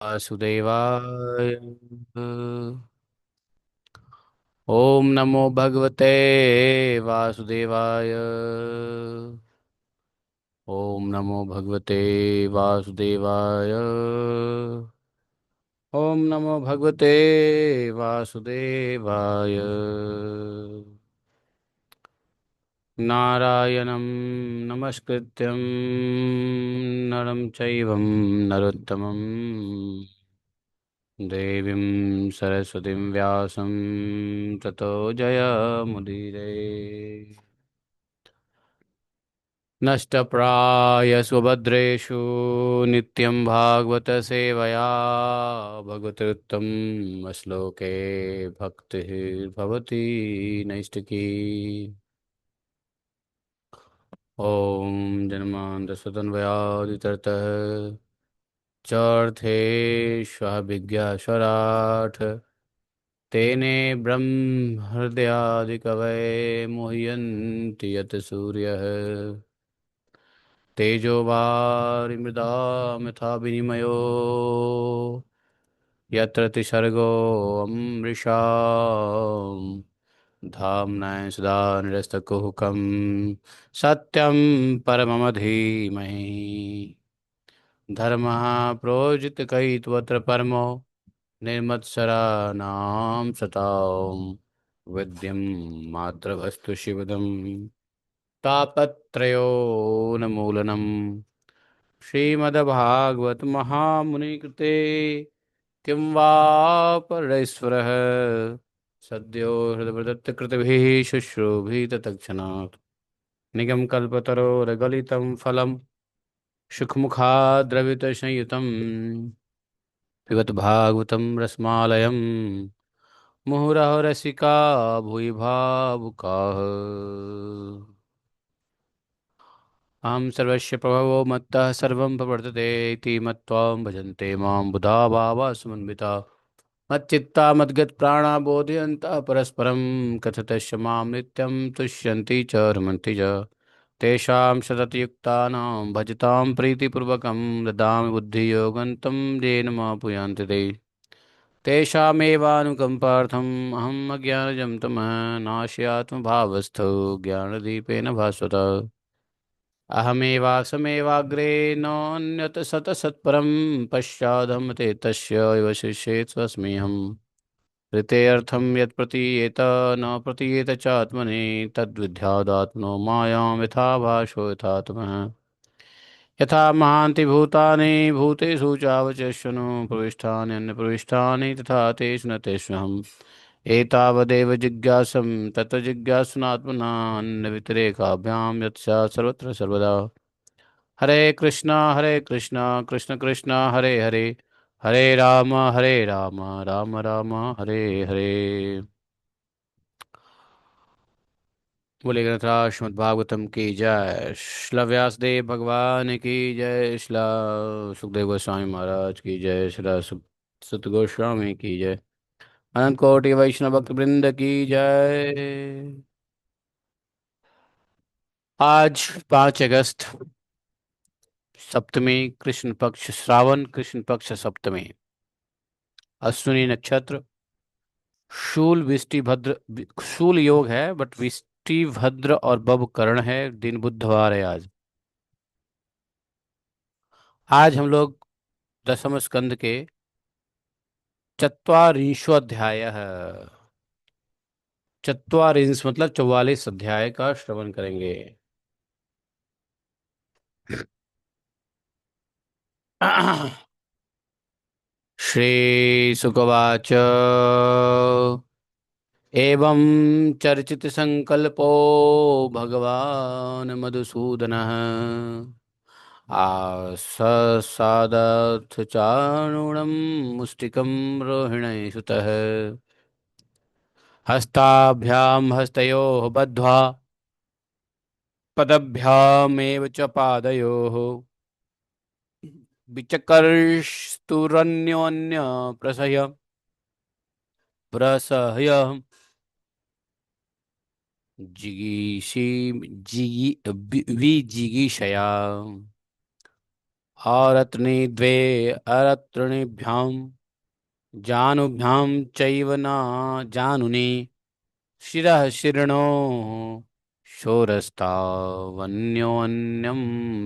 वासुदेवाय। ओम नमो भगवते वासुदेवाय। ओम नमो भगवते वासुदेवाय। ओम नमो भगवते वासुदेवाय। नारायणं नमस्कृत्यं नरं चैवं नरोत्तमं देवीं सरस्वतीं व्यासं ततो जयमुदीरये। नष्टप्रायस्वभद्रेषु नित्यं भागवत सेवया भगवतोत्तम श्लोके भक्तिः भवति नैष्टिकी। ॐ जन्मान्तस्वतन्वयादितरतः चौर्थेष्वभिज्ञास्वराट् तेने ब्रह्महृदयादिकवये मुह्यन्ति यत् सूर्यः तेजो वारिमृदां यथा विनिमयो यत्र त्रिसर्गो अमृषा धाम्ना सदा निरस्तकुहकं सत्यं परमं धीमहि धर्मः प्रोजितकैतवत्र परमो निर्मत्सराणां सतां विद्यं मातृवस्तु शिवदं तापत्रयोन्मूलनं श्रीमद्भागवत महामुनिकृते किं वा परैश्वरः सद्यो हृदयकृतभिः शुश्रूषिततत्क्षणात् निगमकल्पतरोर्गलितं फलं सुखमुखाद्रवितसंयुतं पिबत भागवतं रसमालयं मुहुरः रसिका भुवि भावुकाः। अहं सर्वस्य प्रभवो मत्तः सर्वं प्रवर्तते इति मत्वा भजन्ते मां बुधा भावा समन्विता मच्चित्ता मद्गतप्राणा बोधयन्तः परस्परं कथयतश्च मां नित्यं तुष्यन्ति च रमन्ति च तेषां सततयुक्तानां भजतां प्रीतिपूर्वकं ददामि बुद्धियोगं तं येन मापुयान्ति ते तेषामेवानुकम्पार्थम् अहम् अज्ञानजं तमः नाशयात्मभावस्थो ज्ञानदीपेन भास्वता अहमेवासमेवाग्रे नोऽन्यत् सतसत्परं पश्चादहं ते तस्य एव शिष्ये स्वस्म्यहम् ऋतेऽर्थं यत् प्रतीयेत न प्रतीयेत च आत्मनि तद्विद्यादात्मनो मायां यथा भाषो यथात्मः यथा महान्ति भूतानि भूतेषु चावचष्यनु प्रविष्टानि अन्यप्रविष्टानि तथा तेषु न तेष्वहम् एतावदेव जिज्ञासं तत्र जिज्ञासुनात्मना अन्यव्यतिरेकाभ्यां यत्स्यात् सर्वत्र सर्वदा हरे कृष्णा कृष्ण कृष्ण हरे हरे हरे राम राम राम हरे हरे। बोले ग्रंथराज श्रीमद्भागवतम की जय। श्ला व्यासदेव भगवान की जय। श्ला सुखदेव गोस्वामी महाराज की जय। श्ला सुत गोस्वामी की जय। अनंत कोटि वैष्णव भक्त वृंद की जय। आज 5 अगस्त सप्तमी कृष्ण पक्ष श्रावण कृष्ण पक्ष सप्तमी अश्विनी नक्षत्र शूल विष्टि भद्र शूल योग है बट विष्टि भद्र और बभ करण है। दिन बुधवार है आज। आज हम लोग दसम स्कंद के चत्वारिंशोऽध्याय चत्वारिंश मतलब 44 अध्याय का श्रवण करेंगे। श्री सुकवाच एवं चर्चित संकल्पो भगवान मधुसूदनः आसादथ चाणूरं मुष्टिकं रोहिणी सुतः हस्ताभ्यां हस्तयोः बद्ध्वा पदभ्यामेव च पादयोः विचकर्षतुरन्योन्य प्रसह्य जिगीषि विजिगीषया आरत्नि द्वे अरत्रिभ्यां जानुभ्यां चैव न जानुनि शिरः शिरणो शोरस्तावन्योन्यं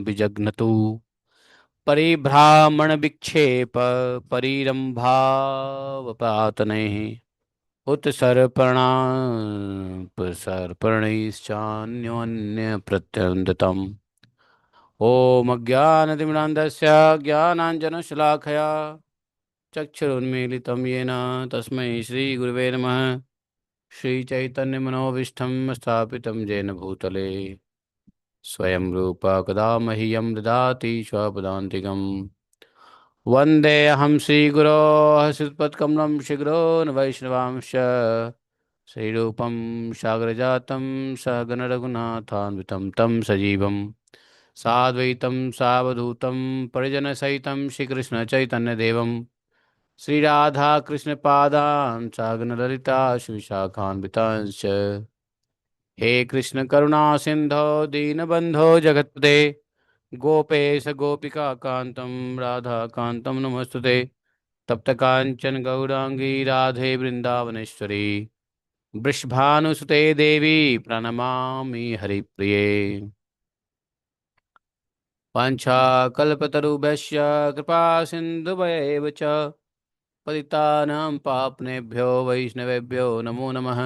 विजग्नतु परिभ्रामण विक्षेप परिरंभावपातनैः उत्सर्पणापसर्पणैश्चान्योन्य प्रत्यन्दतम् ॐ अज्ञानतिमिरान्धस्य ज्ञानाञ्जनशलाखया चक्षुरुन्मीलितं येन तस्मै श्रीगुरुवे नमः। श्रीचैतन्यमनोभीष्टं स्थापितं येन भूतले स्वयं रूप कदा मह्यं ददाति स्वपदान्तिकम् वन्देऽहं श्रीगुरोः श्रीपत्कमलं शिखरो वैष्णवांश्च श्रीरूपं सागरजातं सहगणरघुनाथान्वितं तं सजीवं साद्वैतं सावधूतं परिजनसहितं श्रीकृष्णचैतन्यदेवं श्रीराधाकृष्णपादान् सागरललिता श्रीशाखान्वितांश्च हे कृष्ण करुणा सिंधो दीनबंधो जगत्पते गोपेश गोपिका कांतम राधा कांतम नमस्तुते तप्त कांचन गौरांगी राधे वृंदावनेश्वरी वृषभानुसुते देवी प्रणमामि हरिप्रिये वाञ्छाकल्पतरुभ्यश्च कृपा सिन्धुभ्येव च पतितानां पावनेभ्यो वैष्णवेभ्यो नमो नमः।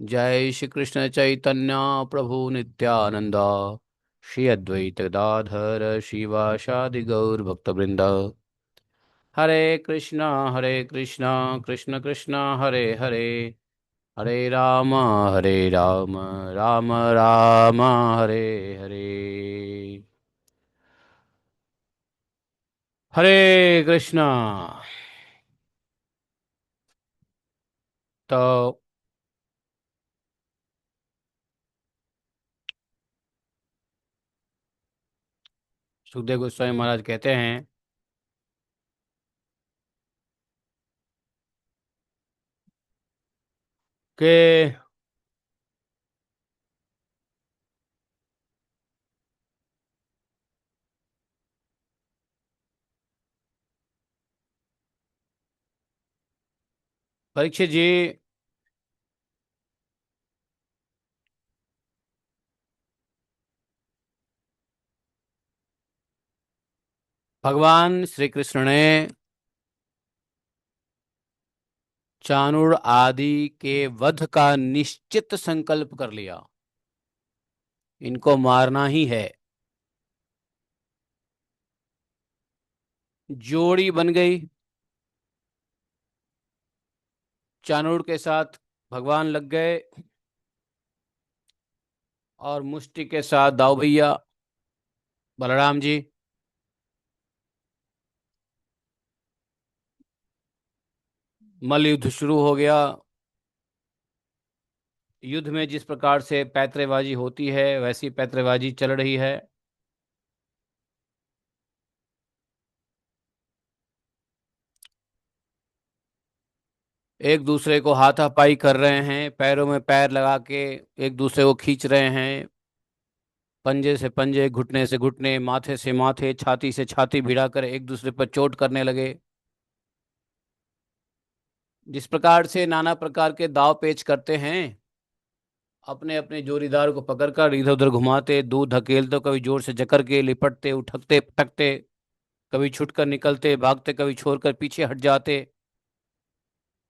जय श्री कृष्ण चैतन्य प्रभु नित्यानंद श्री अद्वैत गदाधर शिवासादि गौर भक्तवृंद हरे कृष्णा कृष्ण कृष्ण हरे हरे हरे राम राम राम हरे हरे। हरे कृष्णा। तो सुखदेव गोस्वामी महाराज कहते हैं कि परीक्षित जी, भगवान श्री कृष्ण ने चाणूर आदि के वध का निश्चित संकल्प कर लिया। इनको मारना ही है। जोड़ी बन गई। चाणूर के साथ भगवान लग गए और मुष्टि के साथ दाऊ भैया बलराम जी। मल्ल युद्ध शुरू हो गया। युद्ध में जिस प्रकार से पैतरेबाजी होती है वैसी पैतरेबाजी चल रही है। एक दूसरे को हाथापाई कर रहे हैं, पैरों में पैर लगा के एक दूसरे को खींच रहे हैं, पंजे से पंजे, घुटने से घुटने, माथे से माथे, छाती से छाती भिड़ाकर एक दूसरे पर चोट करने लगे। जिस प्रकार से नाना प्रकार के दाव पेच करते हैं, अपने अपने जोड़ीदार को पकड़कर इधर उधर घुमाते, दूर धकेलते, कभी जोर से जकड़ के लिपटते, उठकते पटकते, कभी छुटकर निकलते भागते, कभी छोड़कर पीछे हट जाते।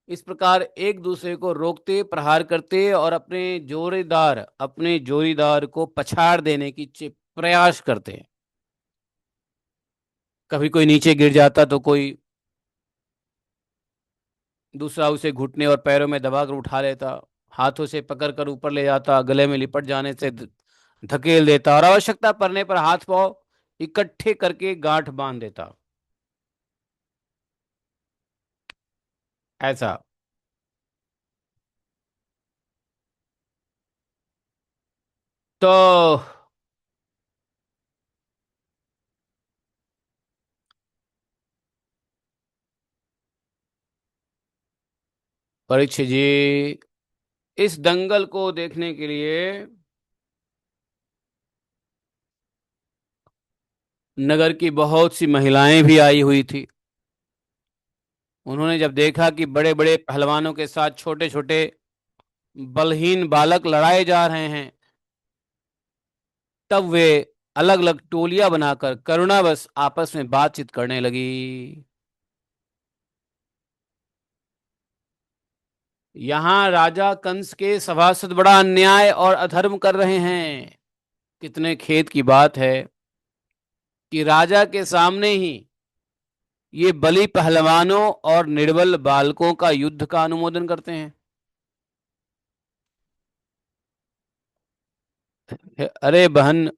इस प्रकार एक दूसरे को रोकते, प्रहार करते और अपने जोड़ीदार को पछाड़ देने की प्रयास करते हैं। कभी कोई नीचे गिर जाता तो कोई दूसरा उसे घुटने और पैरों में दबाकर उठा लेता, हाथों से पकड़कर ऊपर ले जाता, गले में लिपट जाने से धकेल देता और आवश्यकता पड़ने पर हाथ पांव इकट्ठे करके गांठ बांध देता। ऐसा। तो परीक्षित जी, इस दंगल को देखने के लिए नगर की बहुत सी महिलाएं भी आई हुई थी। उन्होंने जब देखा कि बड़े बड़े पहलवानों के साथ छोटे छोटे बलहीन बालक लड़ाए जा रहे हैं, तब वे अलग अलग टोलियां बनाकर करुणावश आपस में बातचीत करने लगी। यहाँ राजा कंस के सभासद बड़ा अन्याय और अधर्म कर रहे हैं। कितने खेद की बात है कि राजा के सामने ही ये बली पहलवानों और निर्बल बालकों का युद्ध का अनुमोदन करते हैं। अरे बहन,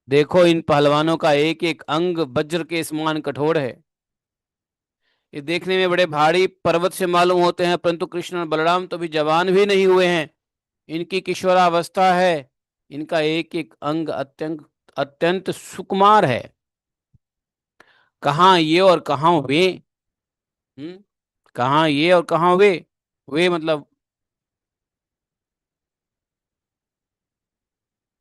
देखो इन पहलवानों का एक एक अंग वज्र के समान कठोर है। ये देखने में बड़े भारी पर्वत से मालूम होते हैं, परंतु कृष्ण और बलराम तो भी जवान भी नहीं हुए हैं। इनकी किशोरावस्था है। इनका एक एक अंग अत्यंत अत्यंत सुकुमार है। कहाँ ये और कहाँ वे। हम्म। कहाँ ये और कहाँ वे मतलब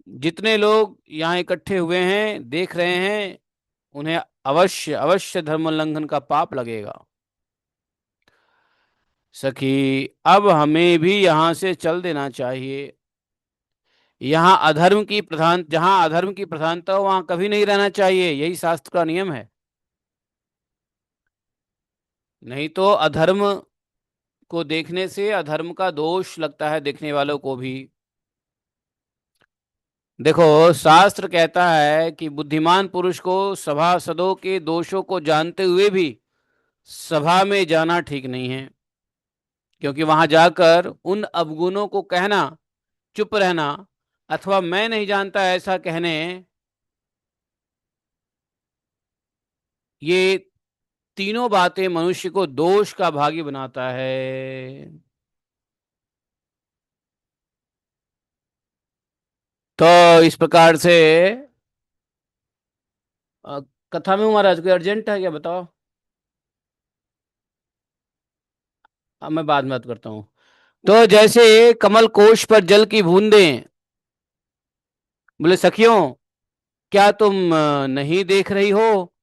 जितने लोग यहाँ इकट्ठे हुए हैं देख रहे हैं, उन्हें अवश्य अवश्य धर्म उल्लंघन का पाप लगेगा। सखी, अब हमें भी यहाँ से चल देना चाहिए। यहाँ अधर्म की प्रधान जहाँ अधर्म की प्रधानता हो वहां कभी नहीं रहना चाहिए, यही शास्त्र का नियम है। नहीं तो अधर्म को देखने से अधर्म का दोष लगता है देखने वालों को भी। देखो, शास्त्र कहता है कि बुद्धिमान पुरुष को सभासदों के दोषों को जानते हुए भी सभा में जाना ठीक नहीं है, क्योंकि वहां जाकर उन अवगुणों को कहना, चुप रहना अथवा मैं नहीं जानता ऐसा कहने, ये तीनों बातें मनुष्य को दोष का भागी बनाता है। तो इस प्रकार से अ, कथा में हूँ महाराज, कोई अर्जेंट है क्या बताओ। अब मैं बाद में बात करता हूँ। तो जैसे कमल कोश पर जल की बूंदें, बोले सखियों, क्या तुम नहीं देख रही हो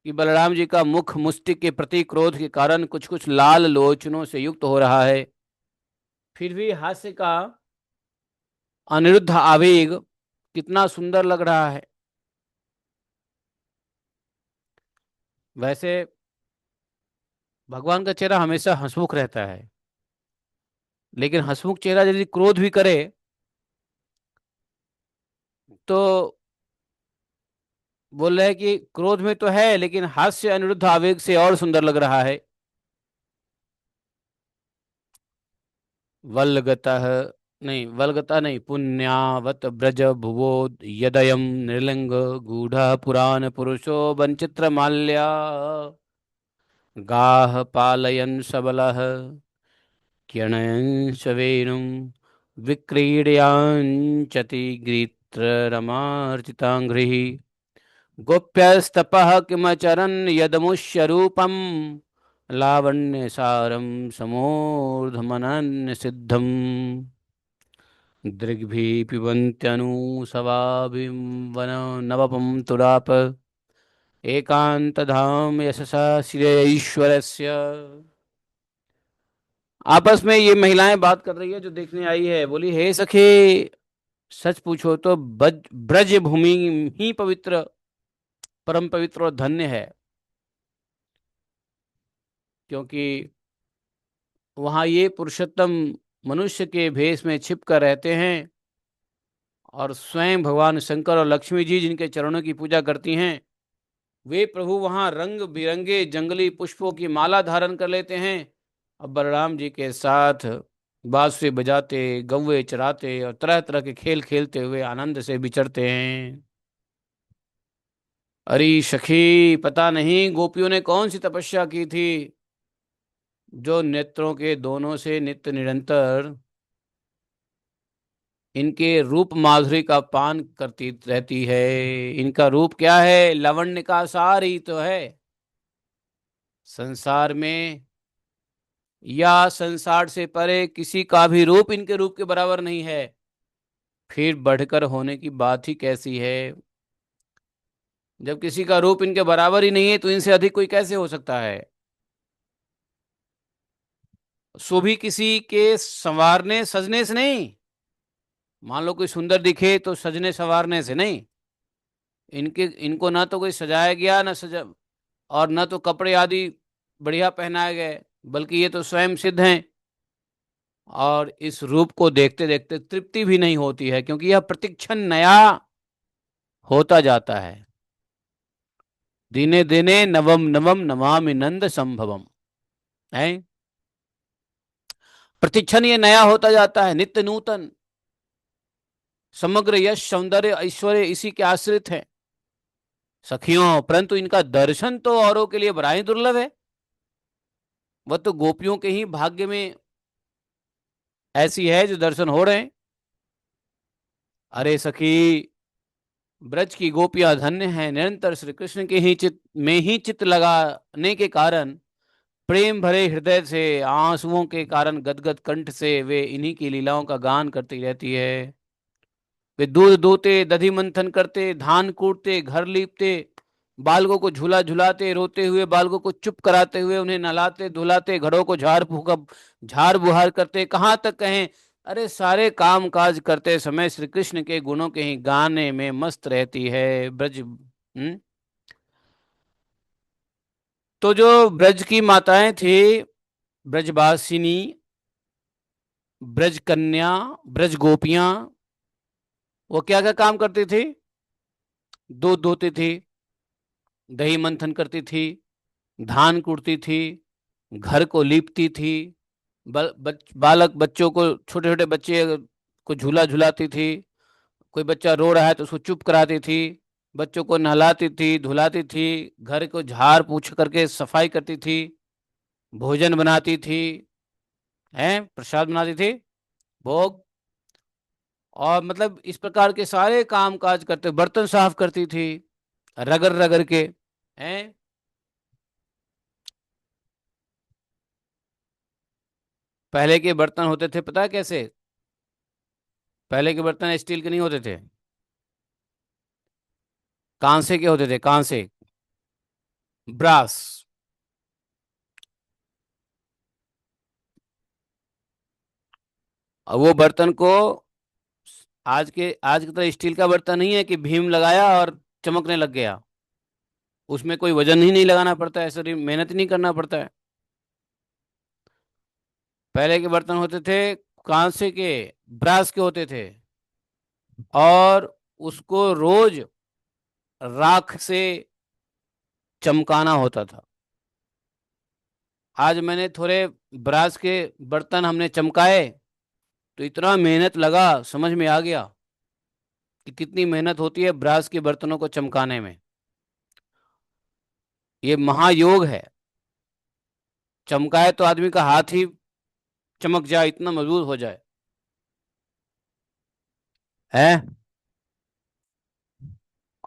कि बलराम जी का मुख मुष्टि के प्रति क्रोध के कारण कुछ कुछ लाल लोचनों से युक्त हो रहा है, फिर भी हास्य का अनिरुद्ध आवेग कितना सुंदर लग रहा है। वैसे भगवान का चेहरा हमेशा हंसमुख रहता है, लेकिन हंसमुख चेहरा यदि क्रोध भी करे तो बोल रहे हैं कि क्रोध में तो है लेकिन हास्य अनिरुद्ध आवेग से और सुंदर लग रहा है। वल्गतः नहीं, वल्गता नहीं, पुण्यावत ब्रज भुवो यदयम नृलिंग गूढ़ पुराण पुरुषो वंचित्र माल्या गाह पालयन सबलः क्यणयंश वेणुं विक्रीडयाञ्चति गृत्ररमार्चिताङ्घ्रिः गोप्यस्तपः किमचरन् यदमुष्य रूपं लावण्यसारं समूर्धमनन्य सिद्धम् दृग्भिः पिबन्त्यनुसवाभिं वन नवपं तुराप एकान्तधाम यशसा श्रेयईश्वरस्य। आपस में ये महिलाएं बात कर रही है जो देखने आई है। बोली, हे सखे, सच पूछो तो ब्रज भूमि ही पवित्र, परम पवित्र और धन्य है, क्योंकि वहाँ ये पुरुषोत्तम मनुष्य के भेष में छिप कर रहते हैं और स्वयं भगवान शंकर और लक्ष्मी जी जिनके चरणों की पूजा करती हैं, वे प्रभु वहाँ रंग बिरंगे जंगली पुष्पों की माला धारण कर लेते हैं। अब बलराम जी के साथ बांसुरी बजाते, गौवे चराते और तरह तरह के खेल खेलते हुए आनंद से विचरते हैं। अरे सखी, पता नहीं गोपियों ने कौन सी तपस्या की थी, जो नेत्रों के दोनों से नित्य निरंतर इनके रूप माधुरी का पान करती रहती है। इनका रूप क्या है, लावण्य का सार ही तो है। संसार में या संसार से परे किसी का भी रूप इनके रूप के बराबर नहीं है, फिर बढ़कर होने की बात ही कैसी है। जब किसी का रूप इनके बराबर ही नहीं है तो इनसे अधिक कोई कैसे हो सकता है। सो भी किसी के संवारने सजने से नहीं। मान लो कोई सुंदर दिखे तो सजने संवारने से नहीं। इनके इनको ना तो कोई सजाया गया ना सजा, और ना तो कपड़े आदि बढ़िया पहनाए गए, बल्कि ये तो स्वयं सिद्ध हैं। और इस रूप को देखते देखते तृप्ति भी नहीं होती है, क्योंकि यह प्रतिक्षण नया होता जाता है। दिने दिने नवम नवम नमामि नंद संभवम है। प्रतिक्षण ये नया होता जाता है, नित्य नूतन। समग्र यश सौंदर्य ऐश्वर्य इसी के आश्रित है सखियों, परंतु इनका दर्शन तो औरों के लिए बड़ा ही दुर्लभ है। वह तो गोपियों के ही भाग्य में ऐसी है जो दर्शन हो रहे हैं। अरे सखी, ब्रज की गोपियां धन्य हैं, निरंतर श्री कृष्ण के ही चित में ही चित्त लगाने के कारण, प्रेम भरे हृदय से, आंसुओं के कारण गदगद कंठ से वे इन्हीं की लीलाओं का गान करती रहती है। वे दूध दोते, दधि मंथन करते, धान कूटते, घर लीपते, बालकों को झूला झुलाते, रोते हुए बालकों को चुप कराते हुए उन्हें नहलाते धुलाते, घरों को झाड़ बुहार करते, कहाँ तक कहें। अरे सारे काम काज करते समय श्री कृष्ण के गुणों के ही गाने में मस्त रहती है ब्रज। तो जो ब्रज की माताएं थी, ब्रजवासिनी, ब्रज कन्या, ब्रज गोपियां, वो क्या क्या काम करती थी। दूध धोती थी, दही मंथन करती थी, धान कूटती थी, घर को लीपती थी, बालक बच्चों को, छोटे छोटे बच्चे को झूला झुलाती थी, कोई बच्चा रो रहा है तो उसको चुप कराती थी, बच्चों को नहलाती थी धुलाती थी, घर को झाड़ पूछ करके सफाई करती थी, भोजन बनाती थी, हैं प्रसाद बनाती थी, भोग, और मतलब इस प्रकार के सारे काम काज करते, बर्तन साफ करती थी रगड़ रगड़ के, हैं। पहले के बर्तन होते थे पता है कैसे। पहले के बर्तन स्टील के नहीं होते थे, कांसे के होते थे, कांसे, ब्रास। और वो बर्तन को, आज की तरह स्टील का बर्तन नहीं है कि भीम लगाया और चमकने लग गया। उसमें कोई वजन ही नहीं लगाना पड़ता है, ऐसे मेहनत नहीं करना पड़ता है। पहले के बर्तन होते थे कांसे के, ब्रास के होते थे, और उसको रोज राख से चमकाना होता था। आज मैंने थोड़े ब्रास के बर्तन हमने चमकाए, तो इतना मेहनत लगा, समझ में आ गया कि कितनी मेहनत होती है ब्रास के बर्तनों को चमकाने में। ये महायोग है। चमकाए तो आदमी का हाथ ही चमक जाए, इतना मजबूत हो जाए, है।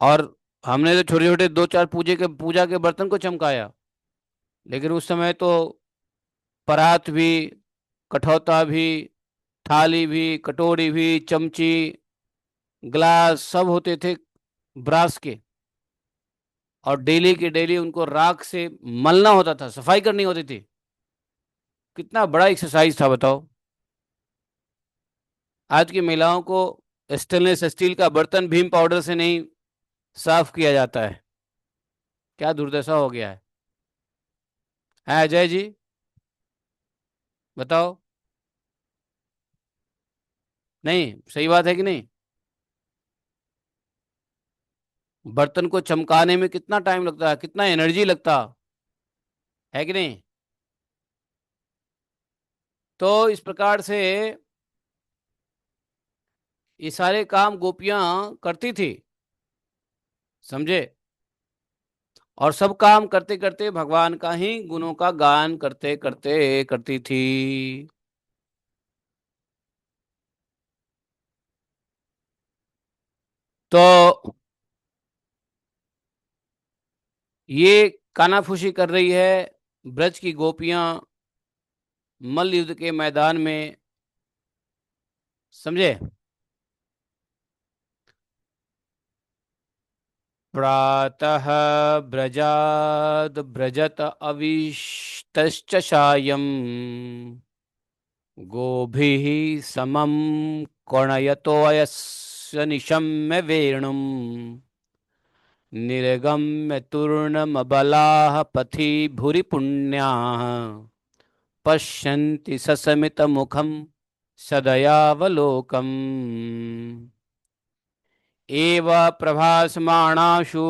और हमने तो छोटे छोटे दो चार पूजा के बर्तन को चमकाया, लेकिन उस समय तो परात भी, कठौता भी, थाली भी, कटोरी भी, चमची, ग्लास सब होते थे ब्रास के। और डेली के डेली उनको राख से मलना होता था, सफाई करनी होती थी। कितना बड़ा एक्सरसाइज था बताओ। आज की महिलाओं को स्टेनलेस स्टील का बर्तन भीम पाउडर से नहीं साफ किया जाता है। क्या दुर्दशा हो गया है अजय जी, बताओ। नहीं सही बात है कि नहीं। बर्तन को चमकाने में कितना टाइम लगता है, कितना एनर्जी लगता है कि नहीं। तो इस प्रकार से ये सारे काम गोपियां करती थी, समझे। और सब काम करते करते भगवान का ही गुणों का गान करते करते करती थी। तो ये कानाफूसी कर रही है ब्रज की गोपियां मल्ल युद्ध के मैदान में, समझे। प्रातः व्रजाद् व्रजत अविष्टश्च सायं गोभिः समं कर्णयतोऽयस्य निशम्य वेणुम् निर्गम्य तूर्णमबलाः पथि भूरि पुण्याः पश्यन्ति ससमितमुखं सदयावलोकम् एव प्रभासमाणासु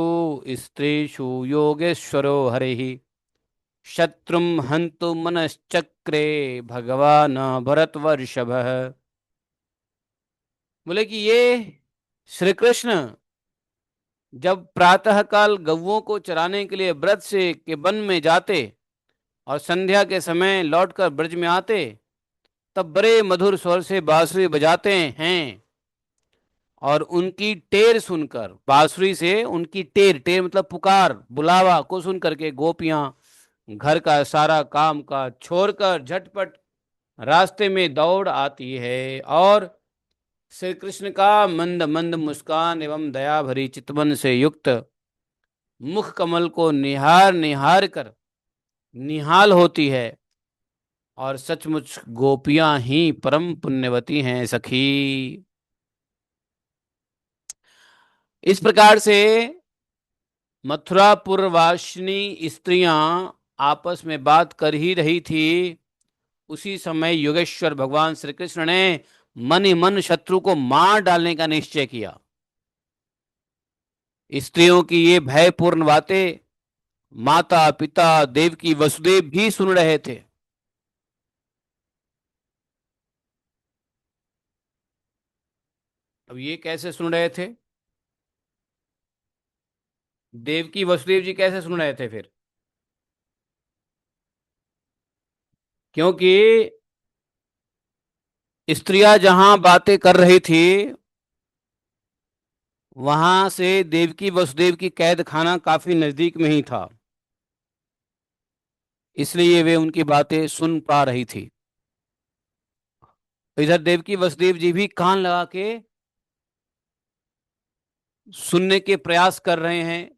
स्त्रीषु योगेश्वरो हरिः शत्रुं हन्तु मनश्चक्रे भगवान भरतवर्षभः। बोले कि ये श्री कृष्ण जब प्रातः काल गौओं को चराने के लिए व्रत से के वन में जाते और संध्या के समय लौटकर ब्रज में आते, तब बड़े मधुर स्वर से बांसुरी बजाते हैं और उनकी टेर सुनकर, बांसुरी से उनकी टेर, टेर मतलब पुकार बुलावा को सुन करके गोपियां घर का सारा काम का छोड़कर झटपट रास्ते में दौड़ आती है और श्री कृष्ण का मंद मंद मुस्कान एवं दया भरी चितवन से युक्त मुख कमल को निहार निहार कर निहाल होती है। और सचमुच गोपियां ही परम पुण्यवती हैं सखी। इस प्रकार से मथुरापुरवासिनी स्त्रियां आपस में बात कर ही रही थी। उसी समय योगेश्वर भगवान श्री कृष्ण ने मन ही मन शत्रु को मार डालने का निश्चय किया। स्त्रियों की ये भयपूर्ण बातें माता पिता देवकी वसुदेव भी सुन रहे थे। अब ये कैसे सुन रहे थे? देवकी वसुदेव जी कैसे सुन रहे थे फिर? क्योंकि स्त्रियां जहां बातें कर रही थी वहां से देवकी वसुदेव की कैद खाना काफी नजदीक में ही था, इसलिए वे उनकी बातें सुन पा रही थी। इधर देवकी वसुदेव जी भी कान लगा के सुनने के प्रयास कर रहे हैं,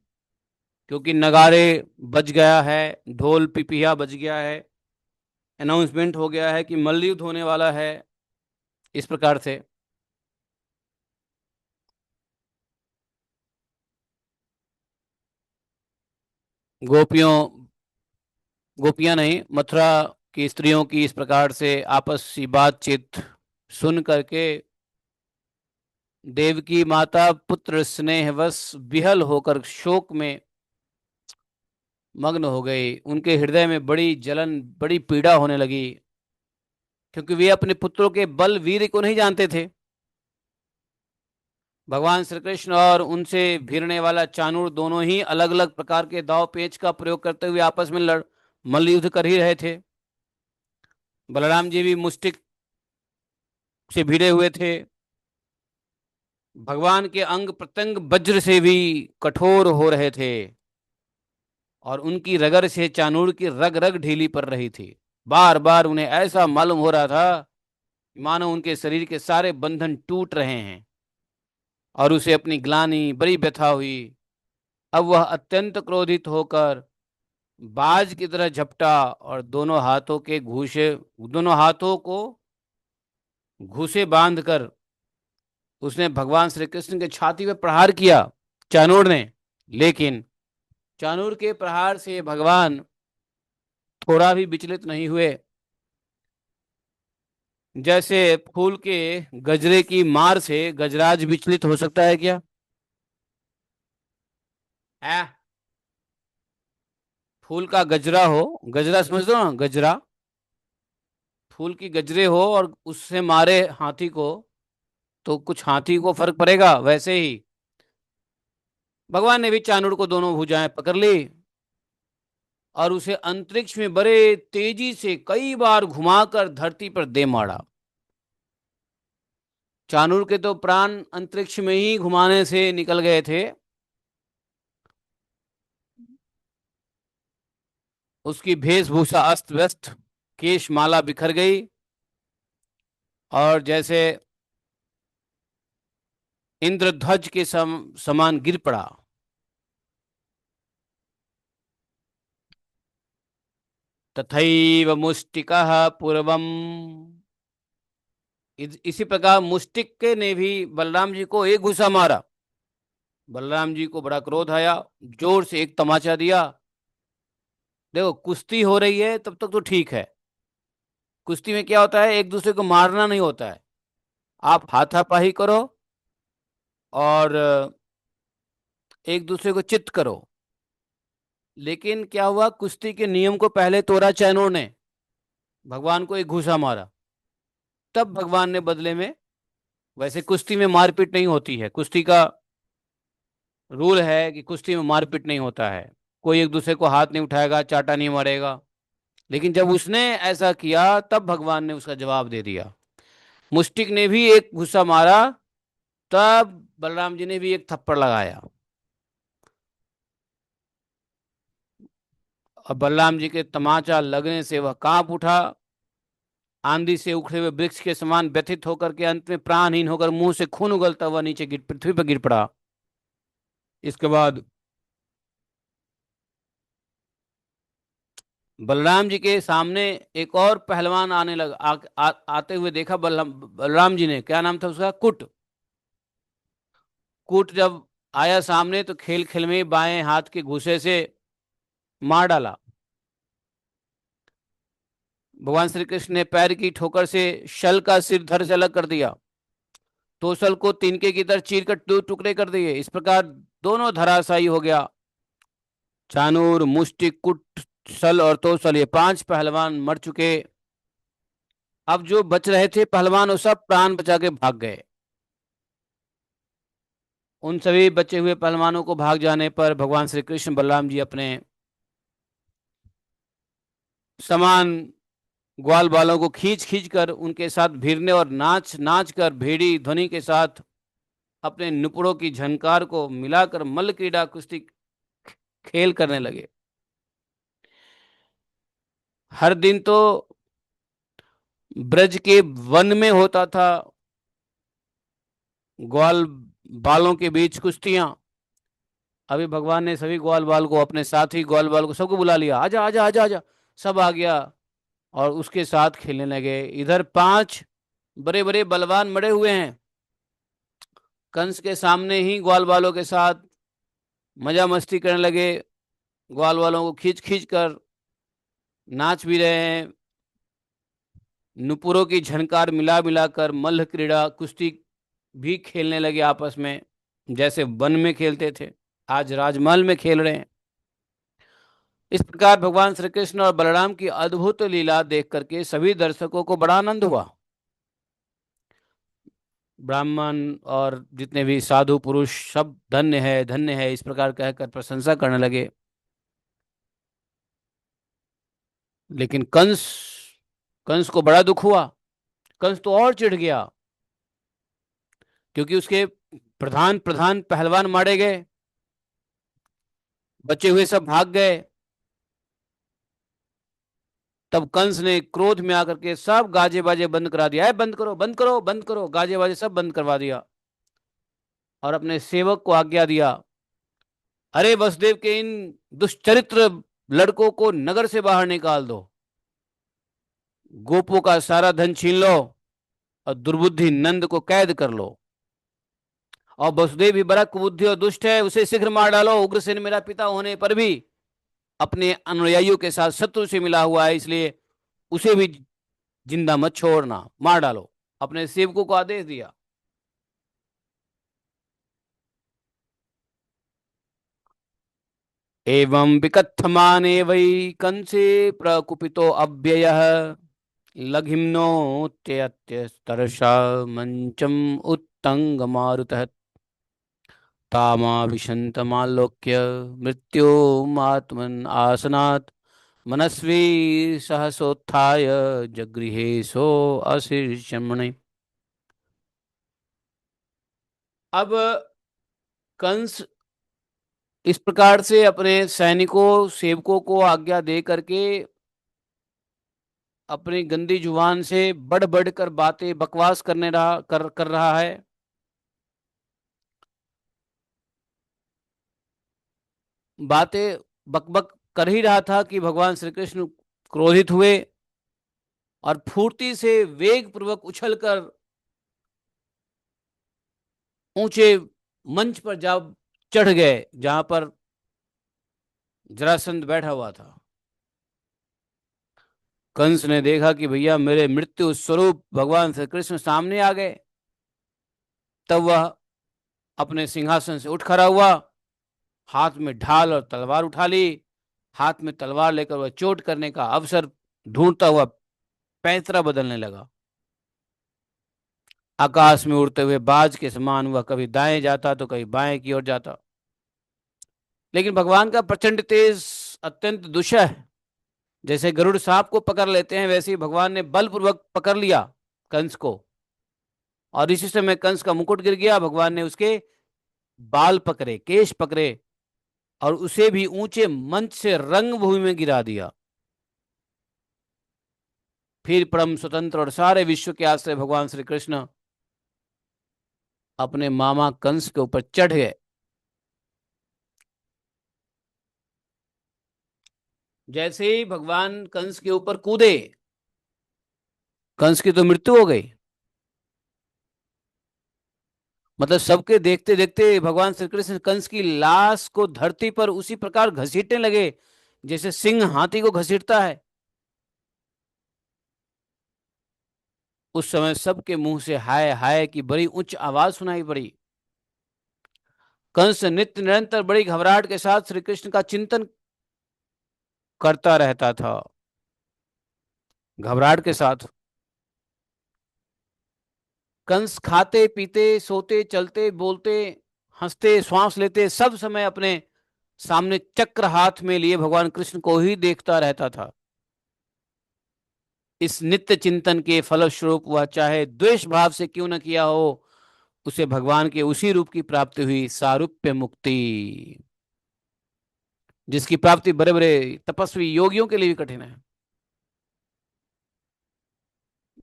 क्योंकि नगाड़े बज गया है, ढोल पिपिया बज गया है, अनाउंसमेंट हो गया है कि मल्लयुद्ध होने वाला है। इस प्रकार से गोपियों गोपियां नहीं, मथुरा की स्त्रियों की इस प्रकार से आपसी बातचीत सुन करके देवकी माता पुत्र स्नेहवश विहल होकर शोक में मग्न हो गई। उनके हृदय में बड़ी जलन, बड़ी पीड़ा होने लगी, क्योंकि वे अपने पुत्रों के बल वीर को नहीं जानते थे। भगवान श्री कृष्ण और उनसे भिड़ने वाला चाणूर दोनों ही अलग अलग प्रकार के दाव पेच का प्रयोग करते हुए आपस में मल्ल युद्ध कर ही रहे थे। बलराम जी भी मुष्टिक से भिड़े हुए थे। भगवान के अंग प्रत्यंग वज्र से भी कठोर हो रहे थे और उनकी रगर से चाणूर की रग रग ढीली पड़ रही थी। बार बार उन्हें ऐसा मालूम हो रहा था मानो उनके शरीर के सारे बंधन टूट रहे हैं और उसे अपनी ग्लानि, बड़ी व्यथा हुई। अब वह अत्यंत क्रोधित होकर बाज की तरह झपटा और दोनों हाथों को घूसे बांधकर उसने भगवान श्री कृष्ण के छाती पे प्रहार किया चाणूर ने। लेकिन चाणूर के प्रहार से भगवान थोड़ा भी विचलित नहीं हुए। जैसे फूल के गजरे की मार से गजराज विचलित हो सकता है क्या? है? फूल का गजरा हो, गजरा समझ दो ना, गजरा, फूल की गजरे हो और उससे मारे हाथी को तो कुछ हाथी को फर्क पड़ेगा। वैसे ही भगवान ने भी चाणूर को दोनों भुजाएं पकड़ ली और उसे अंतरिक्ष में बड़े तेजी से कई बार घुमाकर धरती पर दे मारा। चाणूर के तो प्राण अंतरिक्ष में ही घुमाने से निकल गए थे। उसकी वेशभूषा अस्त व्यस्त, केश माला बिखर गई और जैसे इंद्रध्वज के समान गिर पड़ा। तथैव मुष्टिकः पूर्वम। इसी प्रकार मुष्टिक के ने भी बलराम जी को एक घुसा मारा। बलराम जी को बड़ा क्रोध आया, जोर से एक तमाचा दिया। देखो कुश्ती हो रही है तब तक तो ठीक है। कुश्ती में क्या होता है, एक दूसरे को मारना नहीं होता है। आप हाथापाई करो और एक दूसरे को चित्त करो। लेकिन क्या हुआ, कुश्ती के नियम को पहले तोड़ा चैनों ने, भगवान को एक घूसा मारा। तब भगवान ने बदले में, वैसे कुश्ती में मारपीट नहीं होती है, कुश्ती का रूल है कि कुश्ती में मारपीट नहीं होता है, कोई एक दूसरे को हाथ नहीं उठाएगा, चाटा नहीं मारेगा। लेकिन जब उसने ऐसा किया तब भगवान ने उसका जवाब दे दिया। मुष्टिक ने भी एक घुसा मारा, तब बलराम जी ने भी एक थप्पड़ लगाया। और बलराम जी के तमाचा लगने से वह कांप उठा, आंधी से उखड़े हुए वृक्ष के समान व्यथित होकर के अंत में प्राणहीन होकर मुंह से खून उगलता हुआ नीचे गिर पृथ्वी पर गिर पड़ा। इसके बाद बलराम जी के सामने एक और पहलवान आने लगा, आते हुए देखा बलराम जी ने, क्या नाम था उसका, कुट। कुट जब आया सामने तो खेल खेल में बाएं हाथ के घुसे से मार डाला। भगवान श्री कृष्ण ने पैर की ठोकर से शल का सिर धड़ से अलग कर दिया, तोसल को तिनके की तरह चीर कर दो टुकड़े कर दिए। इस प्रकार दोनों धराशायी हो गया। चानूर, मुष्टिक, कुट, सल और तोसल, ये पांच पहलवान मर चुके। अब जो बच रहे थे पहलवान वो सब प्राण बचा के भाग गए। उन सभी बचे हुए पहलवानों को भाग जाने पर भगवान श्री कृष्ण बलराम जी अपने समान ग्वाल बालों को खींच खींच कर उनके साथ भिड़ने और नाच नाच कर भेड़ी ध्वनि के साथ अपने नुपुरों की झनकार को मिलाकर मल्ल क्रीड़ा कुश्ती खेल करने लगे। हर दिन तो ब्रज के वन में होता था ग्वाल बालों के बीच कुश्तियां। अभी भगवान ने सभी ग्वाल बाल को, अपने साथी ग्वाल बाल को सबको बुला लिया, आजा आजा आजा आजा। सब आ गया और उसके साथ खेलने लगे। इधर पांच बड़े बड़े बलवान मरे हुए हैं, कंस के सामने ही ग्वाल बालों के साथ मजा मस्ती करने लगे, ग्वाल वालों को खींच खींच कर नाच भी रहे हैं। नुपुरों की झनकार मिला मिलाकर मल्ल क्रीड़ा कुश्ती भी खेलने लगे आपस में, जैसे वन में खेलते थे आज राजमहल में खेल रहे हैं। इस प्रकार भगवान श्री कृष्ण और बलराम की अद्भुत लीला देख करके सभी दर्शकों को बड़ा आनंद हुआ। ब्राह्मण और जितने भी साधु पुरुष सब धन्य है इस प्रकार कहकर प्रशंसा करने लगे। लेकिन कंस, कंस को बड़ा दुख हुआ। कंस तो और चिढ़ गया, क्योंकि उसके प्रधान प्रधान पहलवान मारे गए, बचे हुए सब भाग गए। तब कंस ने क्रोध में आकर के सब गाजे बाजे बंद करा दिया है, बंद करो बंद करो बंद करो, गाजे बाजे सब बंद करवा दिया। और अपने सेवक को आज्ञा दिया, अरे वसुदेव के इन दुष्चरित्र लड़कों को नगर से बाहर निकाल दो, गोपों का सारा धन छीन लो और दुर्बुद्धि नंद को कैद कर लो। और वसुदेव भी बड़ा कुबुद्धि और दुष्ट है, उसे शीघ्र मार डालो। उग्रसेन मेरा पिता होने पर भी अपने अनुयायियों के साथ शत्रु से मिला हुआ है, इसलिए उसे भी जिंदा मत छोड़ना, मार डालो। अपने सेवकों को आदेश दिया। एवं विकथमाने वै कंसे प्रकुपितो अव्ययः लघिम्नोत्यत्यस्तरसा मंचम उत्तंगमारुतः तामाविशन्तमालोक्य मृत्युमात्मन् आसनात् मनस्वी सहसोत्थाय जगृहे सो अशीर्षमणि। अब कंस इस प्रकार से अपने सैनिकों सेवकों को आज्ञा दे करके अपनी गंदी जुबान से बढ़ बढ़ कर बातें बकवास कर रहा है। बातें बकबक कर ही रहा था कि भगवान श्री कृष्ण क्रोधित हुए और फुर्ती से वेग पूर्वक उछलकर ऊंचे मंच पर जा चढ़ गए जहां पर जरासंध बैठा हुआ था। कंस ने देखा कि भैया मेरे मृत्यु स्वरूप भगवान श्री कृष्ण सामने आ गए। तब वह अपने सिंहासन से उठ खड़ा हुआ, हाथ में ढाल और तलवार उठा ली। हाथ में तलवार लेकर वह चोट करने का अवसर ढूंढता हुआ पैंतरा बदलने लगा। आकाश में उड़ते हुए बाज के समान वह कभी दाएं जाता तो कभी बाएं की ओर जाता। लेकिन भगवान का प्रचंड तेज अत्यंत दुष्ट है। जैसे गरुड़ सांप को पकड़ लेते हैं, वैसे ही भगवान ने बलपूर्वक पकड़ लिया कंस को। और इसी समय कंस का मुकुट गिर गया। भगवान ने उसके बाल पकड़े, केश पकड़े और उसे भी ऊंचे मंच से रंगभूमि में गिरा दिया। फिर परम स्वतंत्र और सारे विश्व के आश्रय भगवान श्री कृष्ण अपने मामा कंस के ऊपर चढ़ गए। जैसे ही भगवान कंस के ऊपर कूदे, कंस की तो मृत्यु हो गई। मतलब सबके देखते देखते भगवान श्री कृष्ण कंस की लाश को धरती पर उसी प्रकार घसीटने लगे जैसे सिंह हाथी को घसीटता है। उस समय सबके मुंह से हाय हाय की बड़ी उच्च आवाज सुनाई पड़ी। कंस नित्य निरंतर बड़ी घबराहट के साथ श्री कृष्ण का चिंतन करता रहता था। घबराहट के साथ कंस खाते पीते सोते चलते बोलते हंसते श्वास लेते सब समय अपने सामने चक्र हाथ में लिए भगवान कृष्ण को ही देखता रहता था। इस नित्य चिंतन के फलस्वरूप वह चाहे द्वेष भाव से क्यों न किया हो, उसे भगवान के उसी रूप की प्राप्ति हुई, सारूप्य मुक्ति, जिसकी प्राप्ति बड़े बड़े तपस्वी योगियों के लिए भी कठिन है।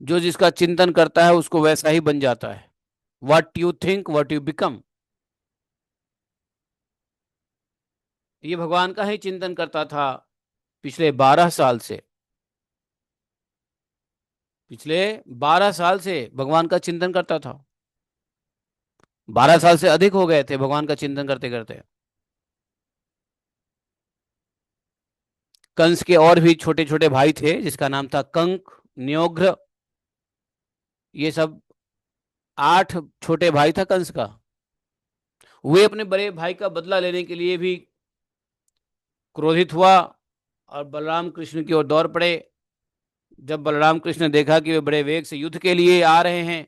जो जिसका चिंतन करता है उसको वैसा ही बन जाता है। What you think what you become. ये भगवान का ही चिंतन करता था पिछले 12 साल से। पिछले 12 साल से भगवान का चिंतन करता था। 12 साल से अधिक हो गए थे भगवान का चिंतन करते करते। कंस के और भी छोटे छोटे भाई थे जिसका नाम था कंक, न्योघ्र। ये सब 8 छोटे भाई था कंस का। वे अपने बड़े भाई का बदला लेने के लिए भी क्रोधित हुआ और बलराम कृष्ण की ओर दौड़ पड़े। जब बलराम कृष्ण ने देखा कि वे बड़े वेग से युद्ध के लिए आ रहे हैं,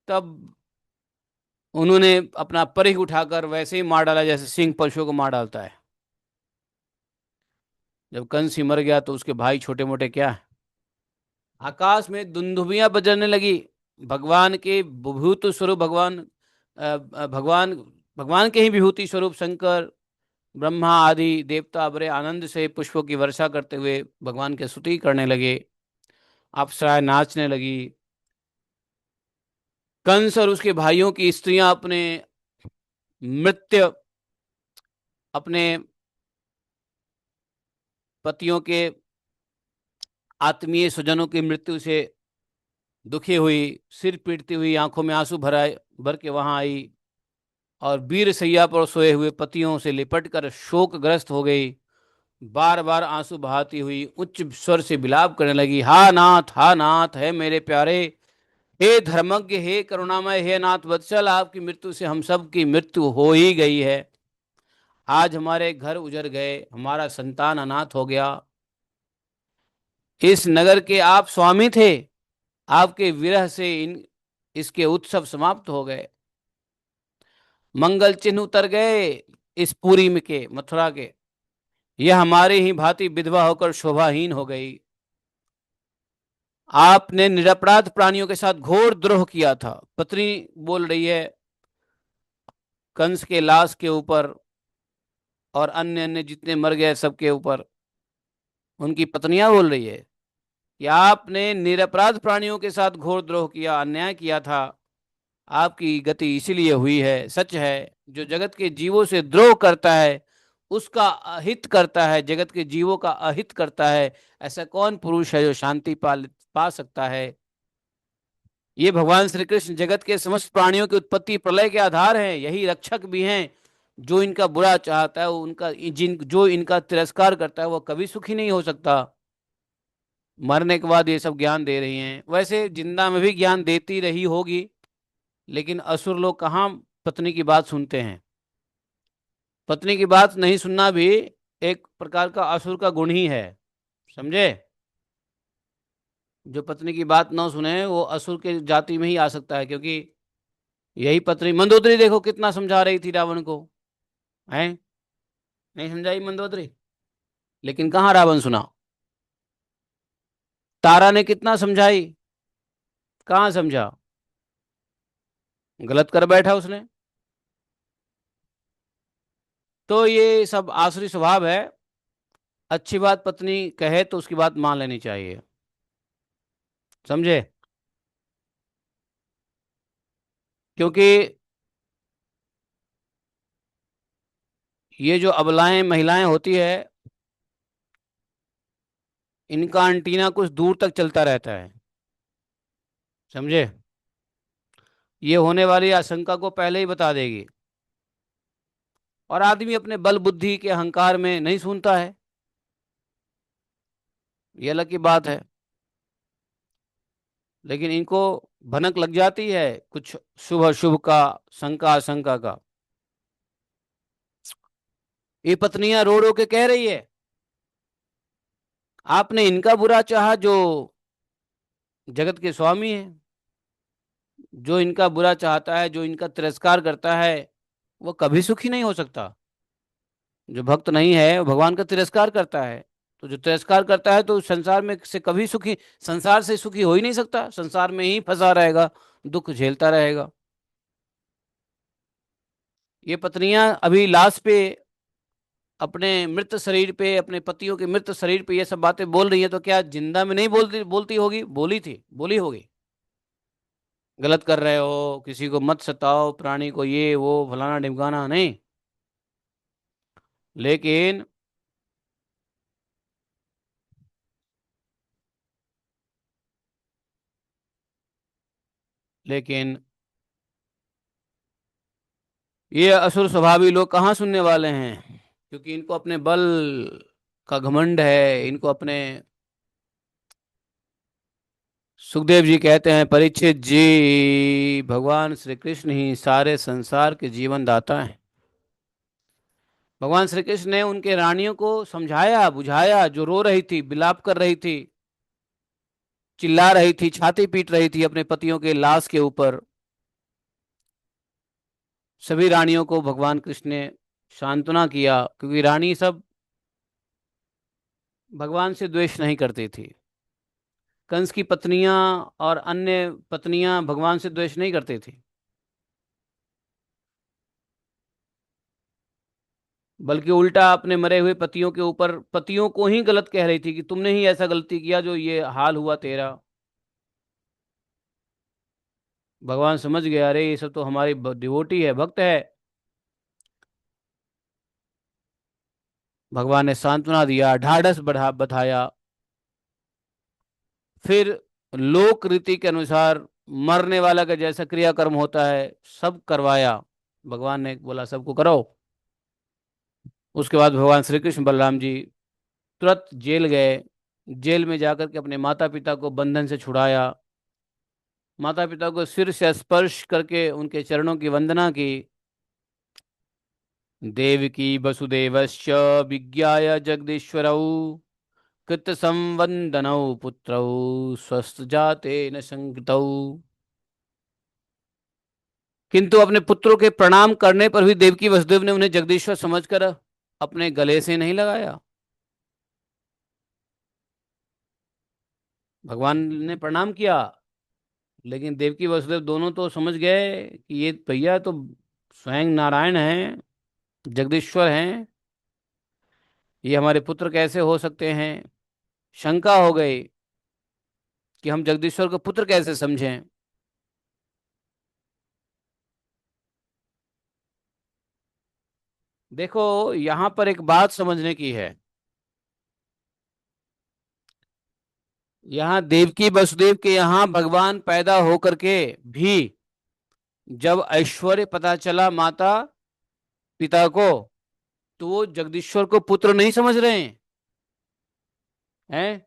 तब उन्होंने अपना परिघ उठाकर वैसे ही मार डाला जैसे सिंह पशुओं को मार डालता है। जब कंस ही मर गया तो उसके भाई छोटे मोटे क्या है। आकाश में दुंदुभियां बजने लगी। भगवान के विभूत स्वरूप भगवान भगवान के ही विभूति स्वरूप शंकर, ब्रह्मा आदि देवता बड़े आनंद से पुष्पों की वर्षा करते हुए भगवान की स्तुति करने लगे। अप्सराएं नाचने लगी। कंस और उसके भाइयों की स्त्रियां अपने मृत्य अपने पतियों के आत्मीय स्वजनों की मृत्यु से दुखी हुई, सिर पीटती हुई, आंखों में आंसू भर के वहां आई और वीर सैया पर सोए हुए पतियों से लिपट कर शोकग्रस्त हो गई। बार बार आंसू बहाती हुई उच्च स्वर से विलाप करने लगी, हा नाथ है मेरे प्यारे, हे धर्मज्ञ, हे करुणामय, हे नाथ वत्सल, आपकी मृत्यु से हम सब की मृत्यु हो ही गई है। आज हमारे घर उजड़ गए, हमारा संतान अनाथ हो गया। इस नगर के आप स्वामी थे, आपके विरह से इसके उत्सव समाप्त हो गए। मंगल चिन्ह उतर गए इस पुरी में के मथुरा के। यह हमारे ही भांति विधवा होकर शोभाहीन हो गई। आपने निरपराध प्राणियों के साथ घोर द्रोह किया था। पत्नी बोल रही है कंस के लाश के ऊपर और अन्य अन्य जितने मर गए सबके ऊपर। उनकी पत्नियां बोल रही है कि आपने निरपराध प्राणियों के साथ घोर द्रोह किया, अन्याय किया था। आपकी गति इसीलिए हुई है। सच है, जो जगत के जीवों से द्रोह करता है उसका अहित करता है, जगत के जीवों का अहित करता है, ऐसा कौन पुरुष है जो शांति पा सकता है? ये भगवान श्री कृष्ण जगत के समस्त प्राणियों की उत्पत्ति प्रलय के आधार हैं, यही रक्षक भी हैं। जो इनका बुरा चाहता है, वो उनका जिन जो इनका तिरस्कार करता है, वो कभी सुखी नहीं हो सकता। मरने के बाद ये सब ज्ञान दे रही हैं, वैसे जिंदा में भी ज्ञान देती रही होगी, लेकिन असुर लोग कहाँ पत्नी की बात सुनते हैं। पत्नी की बात नहीं सुनना भी एक प्रकार का असुर का गुण ही है, समझे? जो पत्नी की बात ना सुने वो असुर के जाति में ही आ सकता है, क्योंकि यही पत्नी मंदोदरी देखो कितना समझा रही थी रावण को, है? नहीं समझाई मंदोदरी, लेकिन कहाँ रावण सुना। तारा ने कितना समझाई, कहाँ समझा, गलत कर बैठा उसने। तो ये सब आसुरी स्वभाव है। अच्छी बात पत्नी कहे तो उसकी बात मान लेनी चाहिए, समझे? क्योंकि ये जो अबलाएं महिलाएं होती है, इनका अंटीना कुछ दूर तक चलता रहता है, समझे? ये होने वाली आशंका को पहले ही बता देगी। और आदमी अपने बल बुद्धि के अहंकार में नहीं सुनता है, ये अलग की बात है। लेकिन इनको भनक लग जाती है कुछ शुभ अशुभ का, शंका आशंका का। ये पत्नियां रो रो के कह रही है, आपने इनका बुरा चाहा जो जगत के स्वामी है। जो इनका बुरा चाहता है, जो इनका तिरस्कार करता है, वो कभी सुखी नहीं हो सकता। जो भक्त नहीं है वो भगवान का तिरस्कार करता है। तो जो तिरस्कार करता है तो संसार में से कभी सुखी, संसार से सुखी हो ही नहीं सकता, संसार में ही फंसा रहेगा, दुख झेलता रहेगा। ये पत्नियां अभी लाश पे, अपने मृत शरीर पे, अपने पतियों के मृत शरीर पे ये सब बातें बोल रही है, तो क्या जिंदा में नहीं बोलती बोलती होगी? बोली थी, बोली होगी, गलत कर रहे हो, किसी को मत सताओ, प्राणी को ये वो फलाना ढिमकाना नहीं। लेकिन लेकिन ये असुर स्वभावी लोग कहाँ सुनने वाले हैं? क्योंकि इनको अपने बल का घमंड है, इनको अपने, सुखदेव जी कहते हैं परीक्षित जी, भगवान श्री कृष्ण ही सारे संसार के जीवन दाता हैं। भगवान श्री कृष्ण ने उनके रानियों को समझाया बुझाया, जो रो रही थी, विलाप कर रही थी, चिल्ला रही थी, छाती पीट रही थी अपने पतियों के लाश के ऊपर। सभी रानियों को भगवान कृष्ण ने सांत्वना किया, क्योंकि रानी सब भगवान से द्वेष नहीं करती थी। कंस की पत्नियां और अन्य पत्नियां भगवान से द्वेष नहीं करती थी, बल्कि उल्टा अपने मरे हुए पतियों के ऊपर, पतियों को ही गलत कह रही थी कि तुमने ही ऐसा गलती किया जो ये हाल हुआ तेरा। भगवान समझ गया, अरे ये सब तो हमारी डिवोटी है, भक्त है। भगवान ने सांत्वना दिया, ढाढ़स बढ़ा बधाया। फिर लोक रीति के अनुसार मरने वाला का जैसा क्रियाकर्म होता है सब करवाया। भगवान ने बोला सबको करो। उसके बाद भगवान श्री कृष्ण बलराम जी तुरंत जेल गए। जेल में जाकर के अपने माता पिता को बंधन से छुड़ाया, माता पिता को सिर से स्पर्श करके उनके चरणों की वंदना की। देवकी वसुदेवश्च विज्ञाय जगदीश्वरौ कृत संवंदनौ पुत्रौ स्वस्थ जाते न संगतौ। किंतु अपने पुत्रों के प्रणाम करने पर भी देवकी वसुदेव ने उन्हें जगदीश्वर समझकर अपने गले से नहीं लगाया। भगवान ने प्रणाम किया, लेकिन देवकी वसुदेव दोनों तो समझ गए कि ये भैया तो स्वयं नारायण हैं, जगदीश्वर हैं, ये हमारे पुत्र कैसे हो सकते हैं। शंका हो गई कि हम जगदीश्वर को पुत्र कैसे समझें। देखो, यहां पर एक बात समझने की है। यहाँ देवकी वसुदेव के यहाँ भगवान पैदा होकर के भी जब ऐश्वर्य पता चला माता पिता को, तो वो जगदीश्वर को पुत्र नहीं समझ रहे हैं।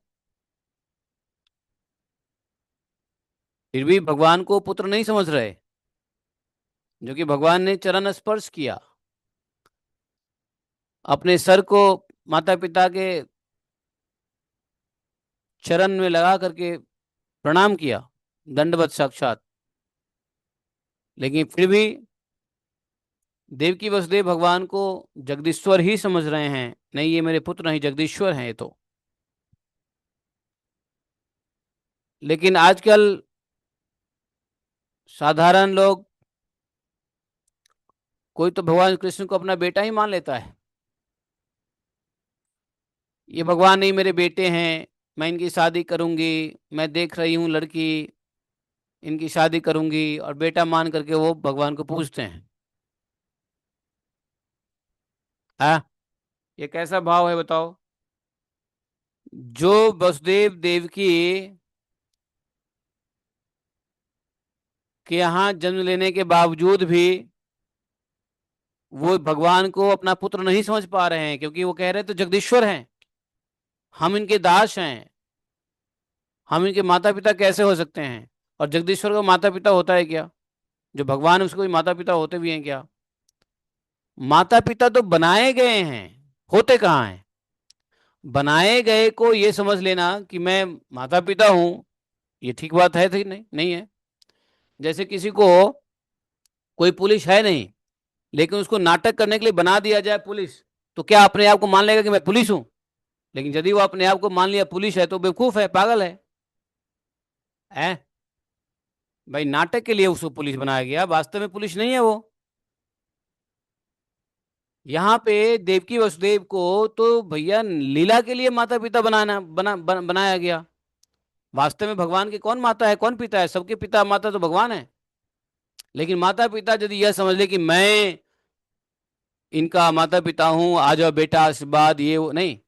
फिर भी भगवान को पुत्र नहीं समझ रहे, जो कि भगवान ने चरण स्पर्श किया, अपने सर को माता पिता के चरण में लगा करके प्रणाम किया, दंडवत साक्षात। लेकिन फिर भी देवकी वसुदेव भगवान को जगदीश्वर ही समझ रहे हैं, नहीं ये मेरे पुत्र नहीं, जगदीश्वर हैं ये तो। लेकिन आजकल साधारण लोग, कोई तो भगवान कृष्ण को अपना बेटा ही मान लेता है। ये भगवान नहीं, मेरे बेटे हैं, मैं इनकी शादी करूंगी, मैं देख रही हूँ लड़की, इनकी शादी करूंगी, और बेटा मान करके वो भगवान को पूजते हैं। हाँ, ये कैसा भाव है बताओ। जो वसुदेव देवकी के यहाँ जन्म लेने के बावजूद भी वो भगवान को अपना पुत्र नहीं समझ पा रहे हैं, क्योंकि वो कह रहे तो जगदीश्वर हैं, हम इनके दास हैं, हम इनके माता पिता कैसे हो सकते हैं। और जगदीश्वर का माता पिता होता है क्या? जो भगवान है उसको भी माता पिता होते भी हैं क्या? माता पिता तो बनाए गए हैं, होते कहाँ हैं? बनाए गए को ये समझ लेना कि मैं माता पिता हूं, ये ठीक बात है? ठीक नहीं, नहीं है। जैसे किसी को, कोई पुलिस है नहीं, लेकिन उसको नाटक करने के लिए बना दिया जाए पुलिस, तो क्या अपने आप को मान लेगा कि मैं पुलिस हूं? लेकिन यदि वो अपने आप को मान लिया पुलिस है, तो बेवकूफ है, पागल है। भाई नाटक के लिए उसको पुलिस बनाया गया, वास्तव में पुलिस नहीं है वो। यहाँ पे देवकी वसुदेव को तो भैया लीला के लिए माता पिता बनाया गया। वास्तव में भगवान के कौन माता है, कौन पिता है? सबके पिता माता तो भगवान है। लेकिन माता पिता यदि यह समझ ले कि मैं इनका माता पिता हूं, आ जाओ बेटा आशीर्वाद, ये वो नहीं।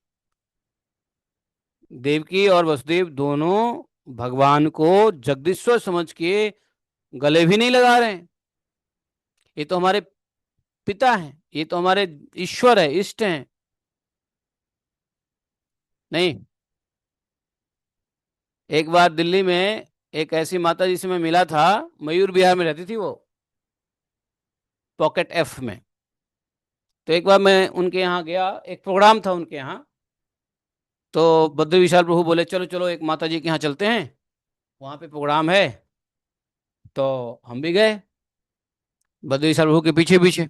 देवकी और वसुदेव दोनों भगवान को जगदीश्वर समझ के गले भी नहीं लगा रहे हैं। ये तो हमारे पिता हैं, ये तो हमारे ईश्वर है, इष्ट हैं। नहीं। एक बार दिल्ली में एक ऐसी माता जी से मैं मिला था, मयूर विहार में रहती थी वो, पॉकेट एफ में। तो एक बार मैं उनके यहाँ गया, एक प्रोग्राम था उनके यहाँ। तो बद्री विशाल प्रभु बोले चलो चलो एक माता जी के यहाँ चलते हैं, वहाँ पे प्रोग्राम है। तो हम भी गए बद्री विशाल प्रभु के पीछे पीछे।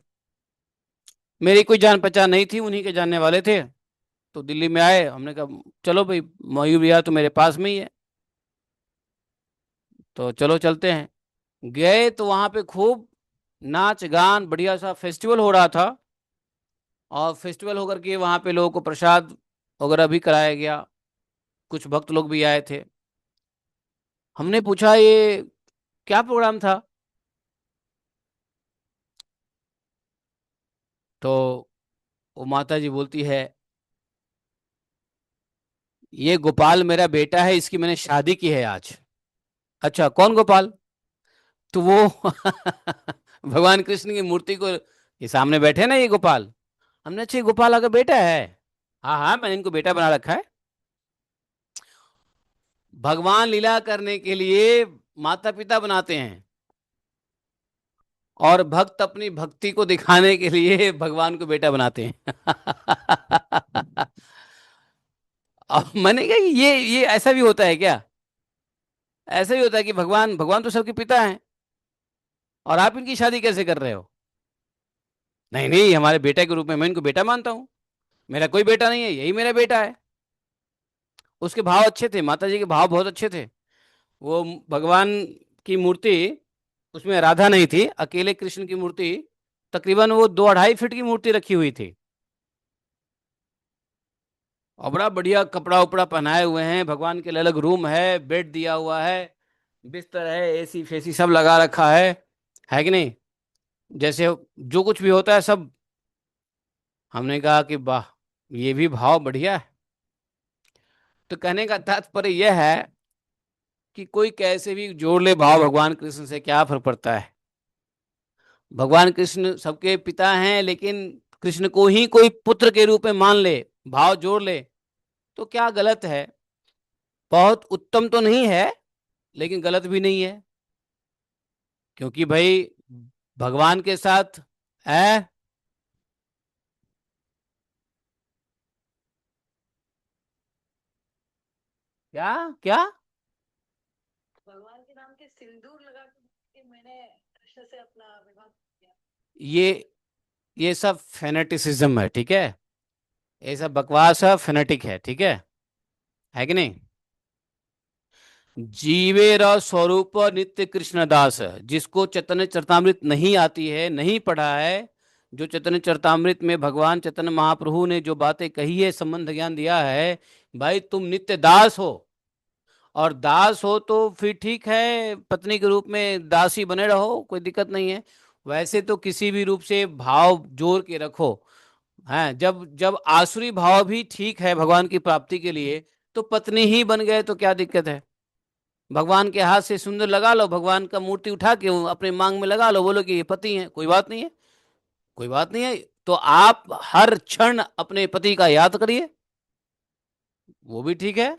मेरी कोई जान पहचान नहीं थी, उन्हीं के जानने वाले थे। तो दिल्ली में आए, हमने कहा चलो भाई, मयूर विहार तो मेरे पास में ही है, तो चलो चलते हैं। गए तो वहाँ पे खूब नाच गान, बढ़िया सा फेस्टिवल हो रहा था। और फेस्टिवल होकर के वहाँ पे लोगों को प्रसाद वगैरह भी कराया गया, कुछ भक्त लोग भी आए थे। हमने पूछा ये क्या प्रोग्राम था? तो वो माता जी बोलती है, ये गोपाल मेरा बेटा है, इसकी मैंने शादी की है आज। अच्छा, कौन गोपाल? तो वो भगवान कृष्ण की मूर्ति को, ये सामने बैठे ना ये गोपाल। हमने, अच्छा ये गोपाल अगर बेटा है? हाँ हाँ, मैंने इनको बेटा बना रखा है। भगवान लीला करने के लिए माता पिता बनाते हैं, और भक्त अपनी भक्ति को दिखाने के लिए भगवान को बेटा बनाते हैं। अब मैंने कहा कि ये ऐसा भी होता है क्या? ऐसा भी होता है कि भगवान भगवान तो सबके पिता हैं, और आप इनकी शादी कैसे कर रहे हो? नहीं नहीं, हमारे बेटे के रूप में मैं इनको बेटा मानता हूँ, मेरा कोई बेटा नहीं है, यही मेरा बेटा है। उसके भाव अच्छे थे, माता जी के भाव बहुत अच्छे थे। वो भगवान की मूर्ति, उसमें राधा नहीं थी, अकेले कृष्ण की मूर्ति, तकरीबन वो 2 अढ़ाई फीट की मूर्ति रखी हुई थी। और बड़ा बढ़िया कपड़ा उपड़ा पहनाए हुए हैं, भगवान के लिए अलग रूम है, बेड दिया हुआ है, बिस्तर है, एसी फेसी सब लगा रखा है कि नहीं? जैसे जो कुछ भी होता है सब हमने कहा कि वाह, ये भी भाव बढ़िया है। तो कहने का तात्पर्य यह है कि कोई कैसे भी जोड़ ले भाव भगवान कृष्ण से, क्या फर्क पड़ता है। भगवान कृष्ण सबके पिता हैं, लेकिन कृष्ण को ही कोई पुत्र के रूप में मान ले, भाव जोड़ ले, तो क्या गलत है। बहुत उत्तम तो नहीं है, लेकिन गलत भी नहीं है। क्योंकि भाई भगवान के साथ है क्या क्या। भगवान के नाम के सिंदूर लगा के मैंने कृष्ण से अपना विवाह किया। ये ये सब फेनेटिसिज्म है, ठीक है। ये सब बकवास है, फेनेटिक है, ठीक है कि नहीं। जीवेर स्वरूप नित्य कृष्णदास, जिसको चैतन्य चरतामृत नहीं आती है, नहीं पढ़ा है, जो चैतन्य चरतामृत में भगवान चैतन्य महाप्रभु ने जो बातें कही है, संबंध ज्ञान दिया है, भाई तुम नित्य दास हो। और दास हो तो फिर ठीक है, पत्नी के रूप में दासी बने रहो, कोई दिक्कत नहीं है। वैसे तो किसी भी रूप से भाव जोड़ के रखो। है, जब जब आसुरी भाव भी ठीक है भगवान की प्राप्ति के लिए, तो पत्नी ही बन गए तो क्या दिक्कत है। भगवान के हाथ से सुंदर लगा लो, भगवान का मूर्ति उठा के अपने मांग में लगा लो, बोलो कि ये पति है, कोई बात नहीं है। कोई बात नहीं है। तो आप हर क्षण अपने पति का याद करिए, वो भी ठीक है।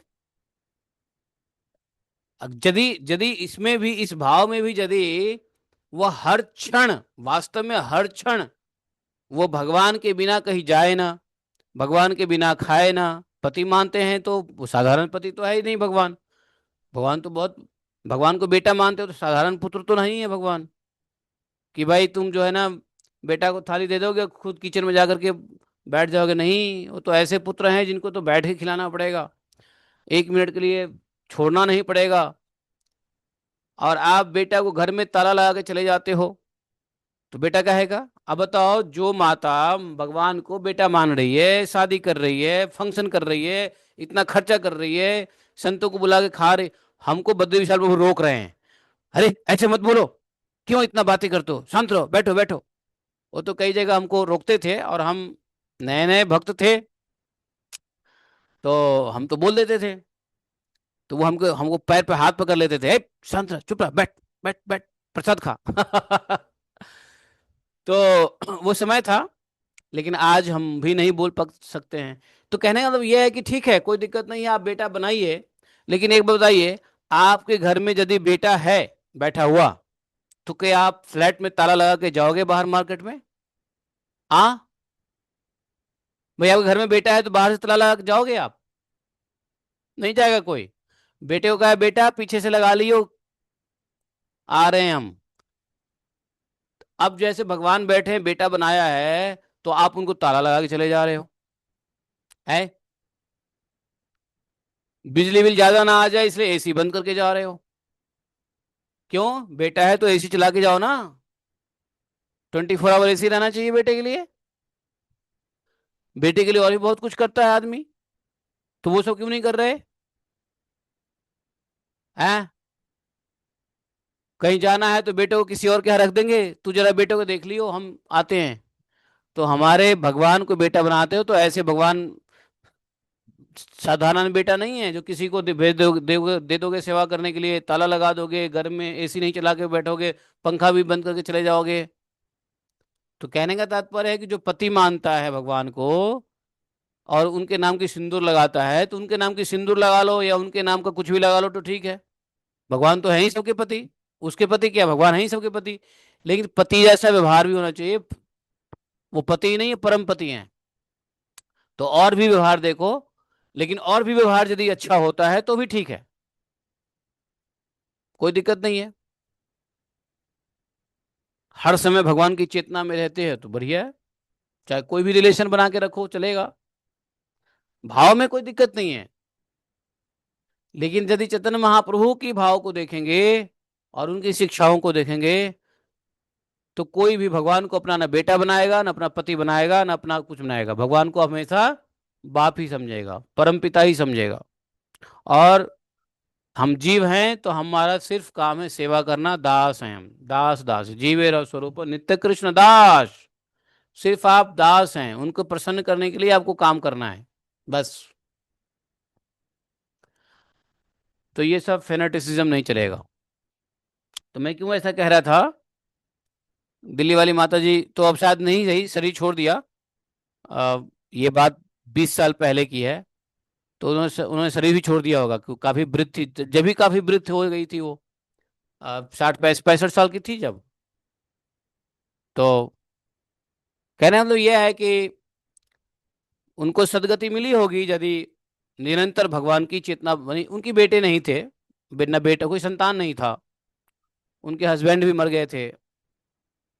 यदि यदि इसमें भी, इस भाव में भी यदि वह हर क्षण, वास्तव में हर क्षण वो भगवान के बिना कहीं जाए ना, भगवान के बिना खाए ना, पति मानते हैं, तो वो साधारण पति तो है ही नहीं भगवान। भगवान तो बहुत, भगवान को बेटा मानते हो तो साधारण पुत्र तो नहीं है भगवान। कि भाई तुम जो है ना, बेटा को थाली दे दोगे, खुद किचन में जाकर के बैठ जाओगे, नहीं। वो तो ऐसे पुत्र हैं जिनको तो बैठ के खिलाना पड़ेगा, 1 मिनट के लिए छोड़ना नहीं पड़ेगा। और आप बेटा को घर में ताला लगा के चले जाते हो, तो बेटा कहेगा। अब बताओ, जो माता भगवान को बेटा मान रही है, शादी कर रही है, फंक्शन कर रही है, इतना खर्चा कर रही है, संतों को बुला के खा रही, हमको बद्री विशाल प्रभु रोक रहे हैं, अरे ऐसे मत बोलो, क्यों इतना बातें करते हो, शांत रहो, बैठो बैठो। वो तो कई जगह हमको रोकते थे, और हम नए नए भक्त थे, तो हम तो बोल देते थे। तो वो हमको हमको पैर पे हाथ पकड़ लेते थे, "ए, शांत रह, चुप रह, बैठ बैठ बैठ, प्रसाद खा।" तो वो समय था। लेकिन आज हम भी नहीं बोल पक सकते हैं। तो कहने का मतलब यह है कि ठीक है, कोई दिक्कत नहीं है, आप बेटा बनाइए। लेकिन एक बात बताइए, आपके घर में यदि बेटा है बैठा हुआ, तो क्या आप फ्लैट में ताला लगा के जाओगे बाहर मार्केट में? हाँ, भाई आपके घर में बेटा है तो बाहर से ताला लगा के जाओगे आप? नहीं जाएगा कोई। बेटे को कहा, बेटा पीछे से लगा लियो, आ रहे हैं हम। अब जैसे भगवान बैठे हैं, बेटा बनाया है, तो आप उनको ताला लगा के चले जा रहे हो। है, बिजली बिल ज्यादा ना आ जाए इसलिए एसी बंद करके जा रहे हो। क्यों? बेटा है तो एसी चला के जाओ ना, 24 आवर एसी रहना चाहिए बेटे के लिए। बेटे के लिए और भी बहुत कुछ करता है आदमी, तो वो सब क्यों नहीं कर रहे हैं? कहीं जाना है तो बेटे को किसी और के यहाँ रख देंगे, तू जरा बेटे को देख लियो, हम आते हैं। तो हमारे भगवान को बेटा बनाते हो, तो ऐसे भगवान साधारण बेटा नहीं है जो किसी को भेज दे दोगे सेवा करने के लिए, ताला लगा दोगे, घर में एसी नहीं चला के बैठोगे, पंखा भी बंद करके चले जाओगे। तो कहने का तात्पर्य है कि जो पति मानता है भगवान को, और उनके नाम की सिंदूर लगाता है, तो उनके नाम की सिंदूर लगा लो या उनके नाम का कुछ भी लगा लो तो ठीक है। भगवान तो है ही सबके पति। उसके पति क्या, भगवान है ही सबके पति। लेकिन पति जैसा व्यवहार भी होना चाहिए। वो पति ही नहीं है, परम पति हैं। तो और भी व्यवहार देखो, लेकिन और भी व्यवहार यदि अच्छा होता है तो भी ठीक है, कोई दिक्कत नहीं है। हर समय भगवान की चेतना में रहते हैं तो बढ़िया है। चाहे कोई भी रिलेशन बना के रखो, चलेगा, भाव में कोई दिक्कत नहीं है। लेकिन यदि चैतन्य महाप्रभु की भाव को देखेंगे और उनकी शिक्षाओं को देखेंगे, तो कोई भी भगवान को अपना ना बेटा बनाएगा, ना अपना पति बनाएगा, ना अपना कुछ बनाएगा। भगवान को हमेशा बाप ही समझेगा, परम पिता ही समझेगा। और हम जीव हैं तो हमारा सिर्फ काम है सेवा करना, दास हैं हम, दास दास, जीवेर स्वरूप नित्य कृष्ण दास। सिर्फ आप दास हैं, उनको प्रसन्न करने के लिए आपको काम करना है बस। तो ये सब फेनेटिसिज्म नहीं चलेगा। तो मैं क्यों ऐसा कह रहा था, दिल्ली वाली माता जी तो अब शायद नहीं रही, शरीर छोड़ दिया। ये बात 20 साल पहले की है। तो उन्होंने शरीर भी छोड़ दिया होगा, क्योंकि काफी वृद्ध थी जब भी, काफी वृद्ध हो गई थी वो। 60 65 साल की थी जब। तो कहने का मतलब यह है कि उनको सदगति मिली होगी यदि निरंतर भगवान की चेतना बनी। उनके बेटे नहीं थे, बिना बेटा कोई संतान नहीं था, उनके हस्बैंड भी मर गए थे,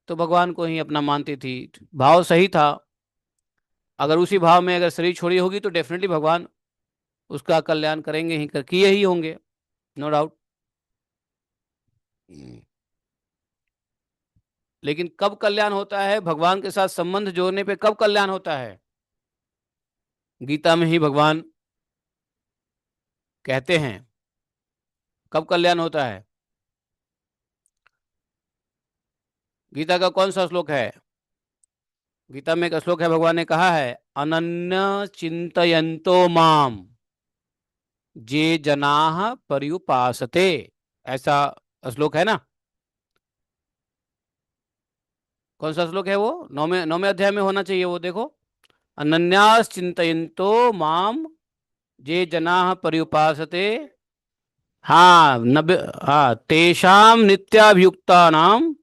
तो भगवान को ही अपना मानती थी। भाव सही था। अगर उसी भाव में अगर शरीर छोड़ी होगी तो डेफिनेटली भगवान उसका कल्याण करेंगे ही, कर किए ही होंगे, नो डाउट। लेकिन कब कल्याण होता है, भगवान के साथ संबंध जोड़ने पे कब कल्याण होता है? गीता में ही भगवान कहते हैं कब कल्याण होता है। गीता का कौन सा श्लोक है? गीता में एक श्लोक है, भगवान ने कहा है, अनन्य चिंतयन्तो माम जे जनाः पर्युपासते। ऐसा श्लोक है ना? कौन सा श्लोक है वो? नौवें अध्याय में होना चाहिए वो, देखो। अनन्यास चिंतयन्तो माम जे जनाः पर्युपासते। हाँ, 90। हाँ, तेषाम नित्याभियुक्ता नाम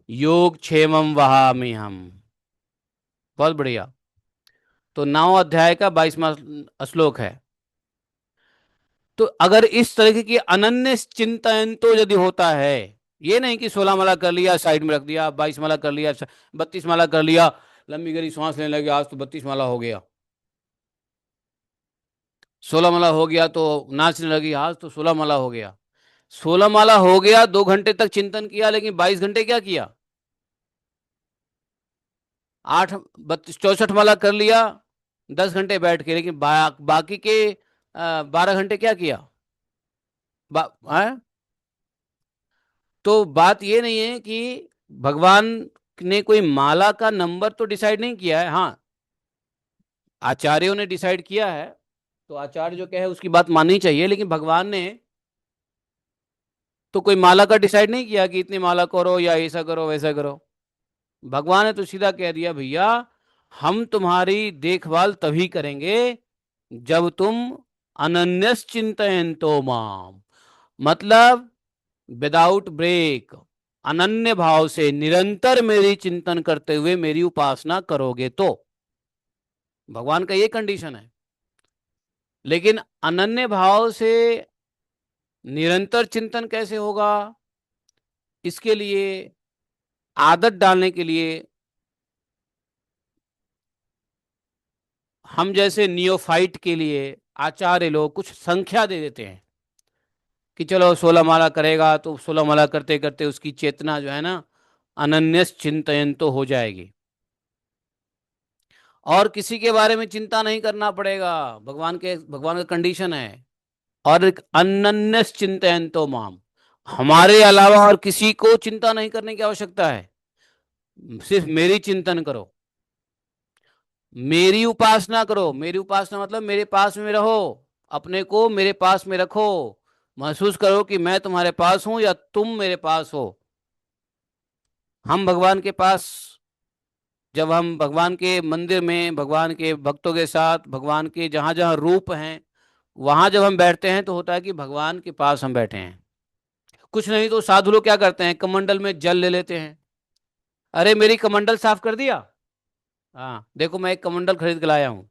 योग क्षेमम वहामि हम। बहुत बढ़िया। तो 9 अध्याय का 22वां श्लोक है। तो अगर इस तरह की अनन्य चिंतन तो यदि होता है, ये नहीं कि 16 माला कर लिया साइड में रख दिया, 22 माला कर लिया, 32 माला कर लिया, लंबी गहरी सांस लेने लगे, आज तो 32 माला हो गया। 16 माला हो गया तो नाचने लगी, आज तो 16 माला हो गया। 16 माला हो गया, 2 घंटे तक चिंतन किया, लेकिन 22 घंटे क्या किया? 64 माला कर लिया 10 घंटे बैठ के, लेकिन बाकी के 12 घंटे क्या किया? हैं? तो बात ये नहीं है कि भगवान ने कोई माला का नंबर तो डिसाइड नहीं किया है। हाँ, आचार्यों ने डिसाइड किया है, तो आचार्य जो कहे उसकी बात माननी चाहिए, लेकिन भगवान ने तो कोई माला का डिसाइड नहीं किया कि इतनी माला करो या ऐसा करो वैसा करो। भगवान ने तो सीधा कह दिया, भैया हम तुम्हारी देखभाल तभी करेंगे जब तुम अनन्यस चिंतयन्तो माम, मतलब विदाउट ब्रेक, अनन्य भाव से निरंतर मेरी चिंतन करते हुए मेरी उपासना करोगे तो। भगवान का ये कंडीशन है। लेकिन अनन्य भाव से निरंतर चिंतन कैसे होगा? इसके लिए आदत डालने के लिए हम जैसे नियोफाइट के लिए आचार्य लोग कुछ संख्या दे देते हैं कि चलो 16 माला करेगा तो 16 माला करते करते उसकी चेतना जो है ना अनन्यस चिंतन तो हो जाएगी, और किसी के बारे में चिंता नहीं करना पड़ेगा। भगवान का कंडीशन है। और एक अनन्यस चिंतन तो माम, हमारे अलावा और किसी को चिंता नहीं करने की आवश्यकता है, सिर्फ मेरी चिंतन करो, मेरी उपासना करो। मेरी उपासना मतलब मेरे पास में रहो, अपने को मेरे पास में रखो, महसूस करो कि मैं तुम्हारे पास हूं या तुम मेरे पास हो। हम भगवान के पास, जब हम भगवान के मंदिर में भगवान के भक्तों के साथ भगवान के जहां जहां रूप हैं वहां जब हम बैठते हैं तो होता है कि भगवान के पास हम बैठे हैं। कुछ नहीं तो साधु लोग क्या करते हैं, कमंडल में जल ले लेते हैं। अरे मेरी कमंडल साफ कर दिया। हाँ देखो, मैं एक कमंडल खरीद के लाया हूँ,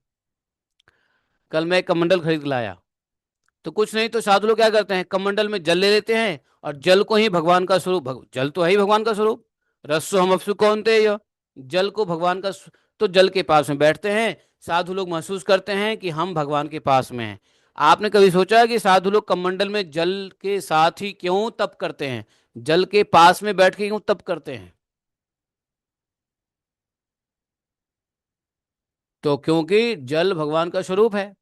कल मैं एक कमंडल खरीद के लाया। तो कुछ नहीं तो साधु लोग क्या करते हैं, कमंडल में जल ले लेते हैं और जल को ही भगवान का स्वरूप, जल तो है ही भगवान का स्वरूप। रस्सो हम अपसु कौनते यो, जल को भगवान का तो जल के पास में बैठते हैं। साधु लोग महसूस करते हैं कि हम भगवान के पास में हैं। आपने कभी सोचा है कि साधु लोग कमंडल में जल के साथ ही क्यों तप करते हैं, जल के पास में बैठ के क्यों तप करते हैं? तो क्योंकि जल भगवान का स्वरूप है।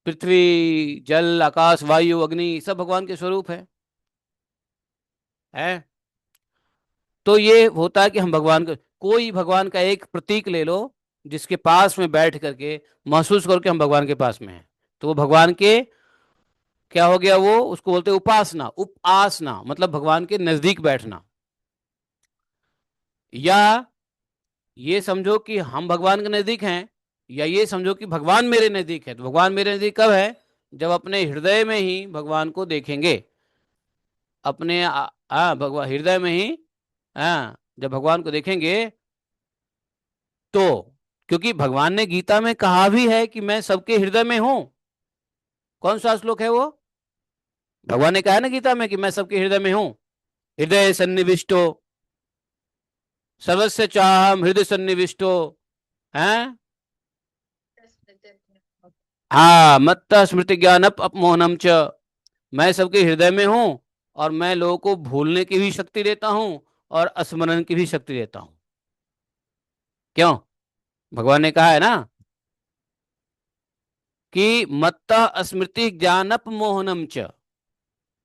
पृथ्वी, जल, आकाश, वायु, अग्नि सब भगवान के स्वरूप है। तो ये होता है कि हम भगवान को, कोई भगवान का एक प्रतीक ले लो जिसके पास में बैठ करके महसूस करो कि हम भगवान के पास में हैं, तो वो भगवान के क्या हो गया, वो उसको बोलते हैं उपासना। उपासना मतलब भगवान के नजदीक बैठना। या ये समझो कि हम भगवान के नजदीक हैं, या ये समझो कि भगवान मेरे नजदीक है। तो भगवान मेरे नजदीक कब है? जब अपने हृदय में ही भगवान को देखेंगे। अपने भगवान हृदय में ही, जब भगवान को देखेंगे तो, क्योंकि भगवान ने गीता में कहा भी है कि मैं सबके हृदय में हूं। कौन सा श्लोक है वो? भगवान ने कहा है ना गीता में कि मैं सबके हृदय में हूं। हृदय सन्निविष्टो सर्वस्य चाहम हृदय सन्निविष्टो है। हाँ, मत्त स्मृति ज्ञान अपमोहनम च। मैं सबके हृदय में हूं, और मैं लोगों को भूलने की भी शक्ति देता हूं और स्मरण की भी शक्ति देता हूं। क्यों? भगवान ने कहा है ना कि मत्त स्मृति ज्ञान अपमोहनम च।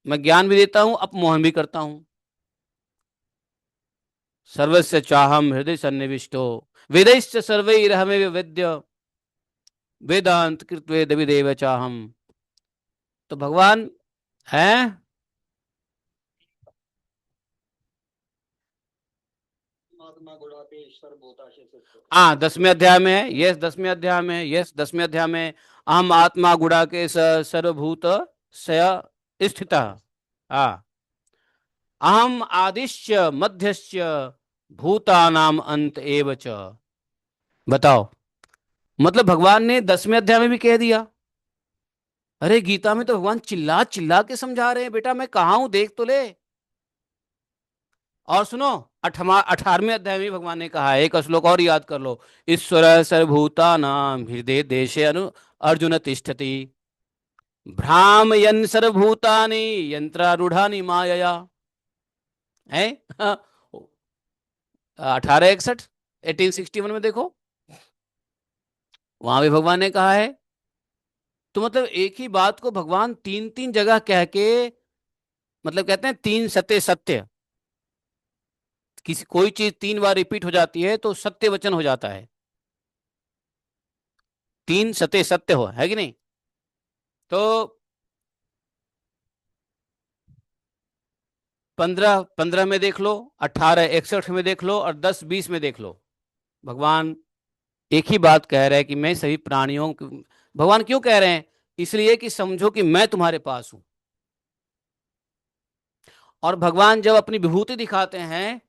मैं ज्ञान भी देता हूं, अपमोहन भी करता हूं। सर्वस्य चाहम हृदय सन्निविष्टो वेदैश्च सर्वैरहमेव वेद्य वेदांत कृत वेद विदेव चाहम। तो भगवान है। हाँ, 10वें अध्याय में है। यस, 10वें अध्याय में है। यस, 10वें अध्याय में अहम आत्मा गुड़ा के सर्वभूत सय स्थित। हाँ, अहम आदिश्च मध्यश्च भूतानाम अंत एव च। बताओ, मतलब भगवान ने 10वें अध्याय में भी कह दिया। अरे गीता में तो भगवान चिल्ला चिल्ला के समझा रहे हैं, बेटा मैं कहा हूं देख तो ले। और सुनो, 18वें अध्याय में भगवान ने कहा है, एक श्लोक और याद कर लो। ईश्वर सर्वभूता नाम हृदय देशे अनु अर्जुन तिष्ठति भ्रामयन् सर्वभूतानि यंत्रारूढ़ानि मायया। है 1861 1861 में देखो, वहां भी भगवान ने कहा है। तो मतलब एक ही बात को भगवान तीन तीन जगह कह के, मतलब कहते हैं तीन सत्य सत्य। किसी कोई चीज 3 बार रिपीट हो जाती है तो सत्य वचन हो जाता है। तीन सत्य सत्य हो, है कि नहीं? तो 15 15 में देख लो, 1861 में देख लो, और 10 20 में देख लो। भगवान एक ही बात कह रहे हैं कि मैं सभी प्राणियों भगवान क्यों कह रहे हैं? इसलिए कि समझो कि मैं तुम्हारे पास हूं। और भगवान जब अपनी विभूति दिखाते हैं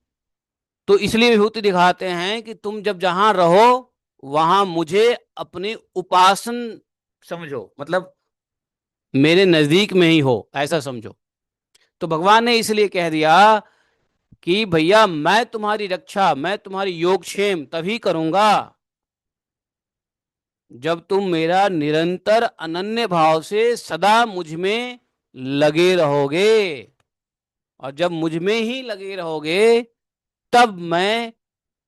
तो इसलिए विभूति दिखाते हैं कि तुम जब जहां रहो वहां मुझे अपनी उपासन समझो, मतलब मेरे नजदीक में ही हो, ऐसा समझो। तो भगवान ने इसलिए कह दिया कि भैया मैं तुम्हारी रक्षा, मैं तुम्हारी योगक्षेम तभी करूंगा जब तुम मेरा निरंतर अनन्य भाव से सदा मुझ में लगे रहोगे। और जब मुझ में ही लगे रहोगे तब मैं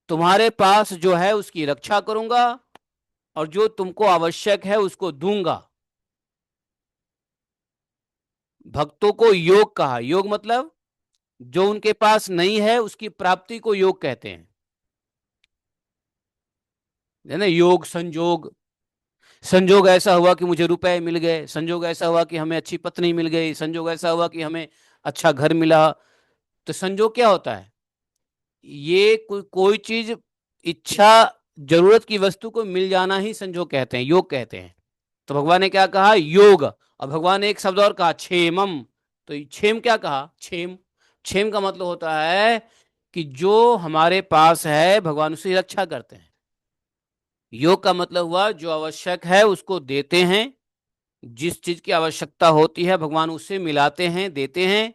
तुम्हारे पास जो है उसकी रक्षा करूंगा, और जो तुमको आवश्यक है उसको दूंगा। भक्तों को योग कहा। योग मतलब जो उनके पास नहीं है उसकी प्राप्ति को योग कहते हैं, है ना? योग संजोग। संजोग ऐसा हुआ कि मुझे रुपए मिल गए, संजोग ऐसा हुआ कि हमें अच्छी पत्नी मिल गई, संजोग ऐसा हुआ कि हमें अच्छा घर मिला। तो संजोग क्या होता है? ये कोई चीज, इच्छा, जरूरत की वस्तु को मिल जाना ही संजोग कहते हैं, योग कहते हैं। तो भगवान ने क्या कहा? योग। और भगवान ने एक शब्द और कहा, क्षेमम। तो क्षेम क्या कहा? क्षेम। क्षेम का मतलब होता है कि जो हमारे पास है भगवान उसकी रक्षा करते हैं। योग का मतलब हुआ जो आवश्यक है उसको देते हैं, जिस चीज की आवश्यकता होती है भगवान उससे मिलाते हैं, देते हैं।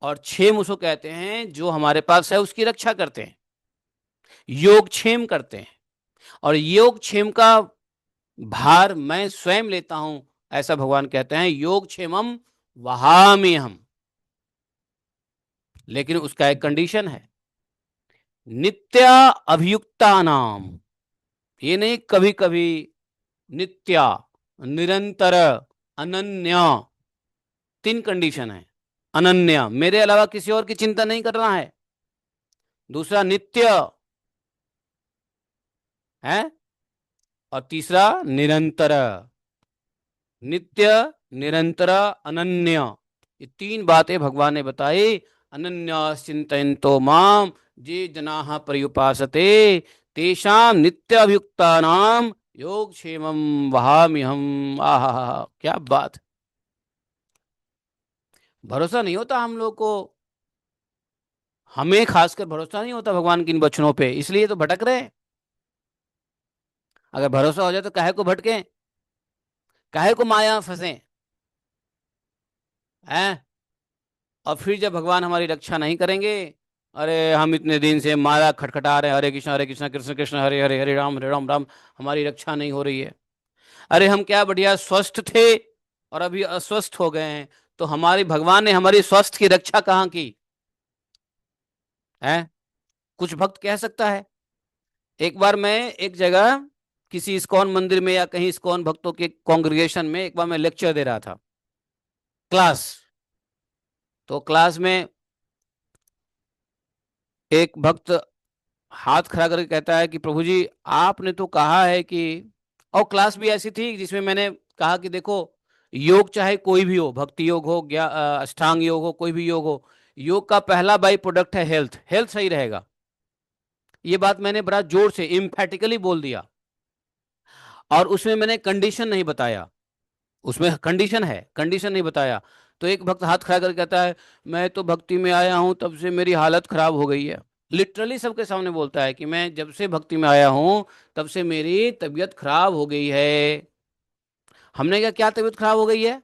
और क्षेम उसको कहते हैं जो हमारे पास है उसकी रक्षा करते हैं, योग क्षेम करते हैं। और योग क्षेम का भार मैं स्वयं लेता हूं, ऐसा भगवान कहते हैं। योग क्षेमम वहामि हम। लेकिन उसका एक कंडीशन है, नित्या अभियुक्ता नाम। ये नहीं कभी कभी, नित्या, निरंतर, अनन्या। 3 कंडीशन है। अनन्या, मेरे अलावा किसी और की चिंता नहीं करना है। दूसरा नित्य, है। और तीसरा निरंतर, नित्य, निरंतर, अनन्य। ये तीन बातें भगवान ने बताई। अनन्या चिंतयन्तो माम ये जनाः पर्युपासते तेषां नित्य अभियुक्तानां योगक्षेमं वहाम्यहम्। आहा, क्या बात। भरोसा नहीं होता हम लोग को, हमें खासकर भरोसा नहीं होता भगवान की इन वचनों पे, इसलिए तो भटक रहे हैं। अगर भरोसा हो जाए तो काहे को भटके, काहे को माया में फंसे हैं। और फिर जब भगवान हमारी रक्षा नहीं करेंगे, अरे हम इतने दिन से माला खटखटा रहे हैं, हरे कृष्ण कृष्ण कृष्ण हरे हरे, हरे राम राम, हमारी रक्षा नहीं हो रही है। अरे हम क्या बढ़िया स्वस्थ थे और अभी अस्वस्थ हो गए हैं, तो हमारी भगवान ने हमारी स्वास्थ्य की रक्षा कहाँ की है। कुछ भक्त कह सकता है। एक बार मैं एक जगह किसी इस्कॉन मंदिर में या कहीं इस्कॉन भक्तों के कॉन्ग्रेगेशन में एक बार मैं लेक्चर दे रहा था, क्लास। तो क्लास में एक भक्त हाथ खड़ा करके कहता है कि प्रभु जी आपने तो कहा है कि, और क्लास भी ऐसी थी जिसमें मैंने कहा कि देखो, योग चाहे कोई भी हो, भक्ति योग हो, अष्टांग योग हो, कोई भी योग हो, योग का पहला बाई प्रोडक्ट है हेल्थ। हेल्थ सही रहेगा, ये बात मैंने बड़ा जोर से इम्फेटिकली बोल दिया। और उसमें मैंने कंडीशन नहीं बताया, उसमें कंडीशन है, कंडीशन नहीं बताया। तो एक भक्त हाथ खड़ा करके कहता है मैं तो भक्ति में आया हूं तब से मेरी हालत खराब हो गई है। लिटरली सबके सामने बोलता है कि मैं जब से भक्ति में आया हूं तब से मेरी तबीयत खराब हो गई है। हमने कहा क्या तबीयत खराब हो गई है।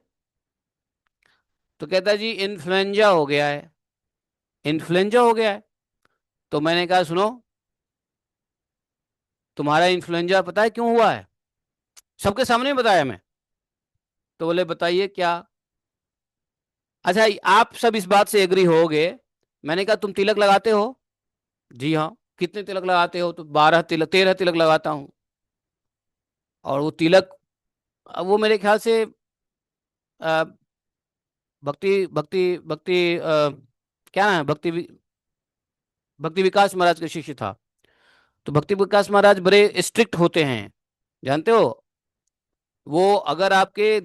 तो कहता है जी इन्फ्लुएंजा हो गया है, इन्फ्लुएंजा हो गया है। तो मैंने कहा सुनो, तुम्हारा इन्फ्लुएंजा पता है क्यों हुआ है। सबके सामने बताया मैं। तो बोले बताइए क्या। अच्छा आप सब इस बात से एग्री होगे। मैंने कहा तुम तिलक लगाते हो। जी हाँ। कितने तिलक लगाते हो। तो 12 तिलक, 13 तिलक लगाता हूँ। और वो तिलक, वो मेरे ख्याल से अ, भक्ति भक्ति भक्ति क्या नाम है, भक्ति विकास महाराज का शिष्य था। तो भक्ति विकास महाराज बड़े स्ट्रिक्ट होते हैं, जानते हो। वो अगर आपके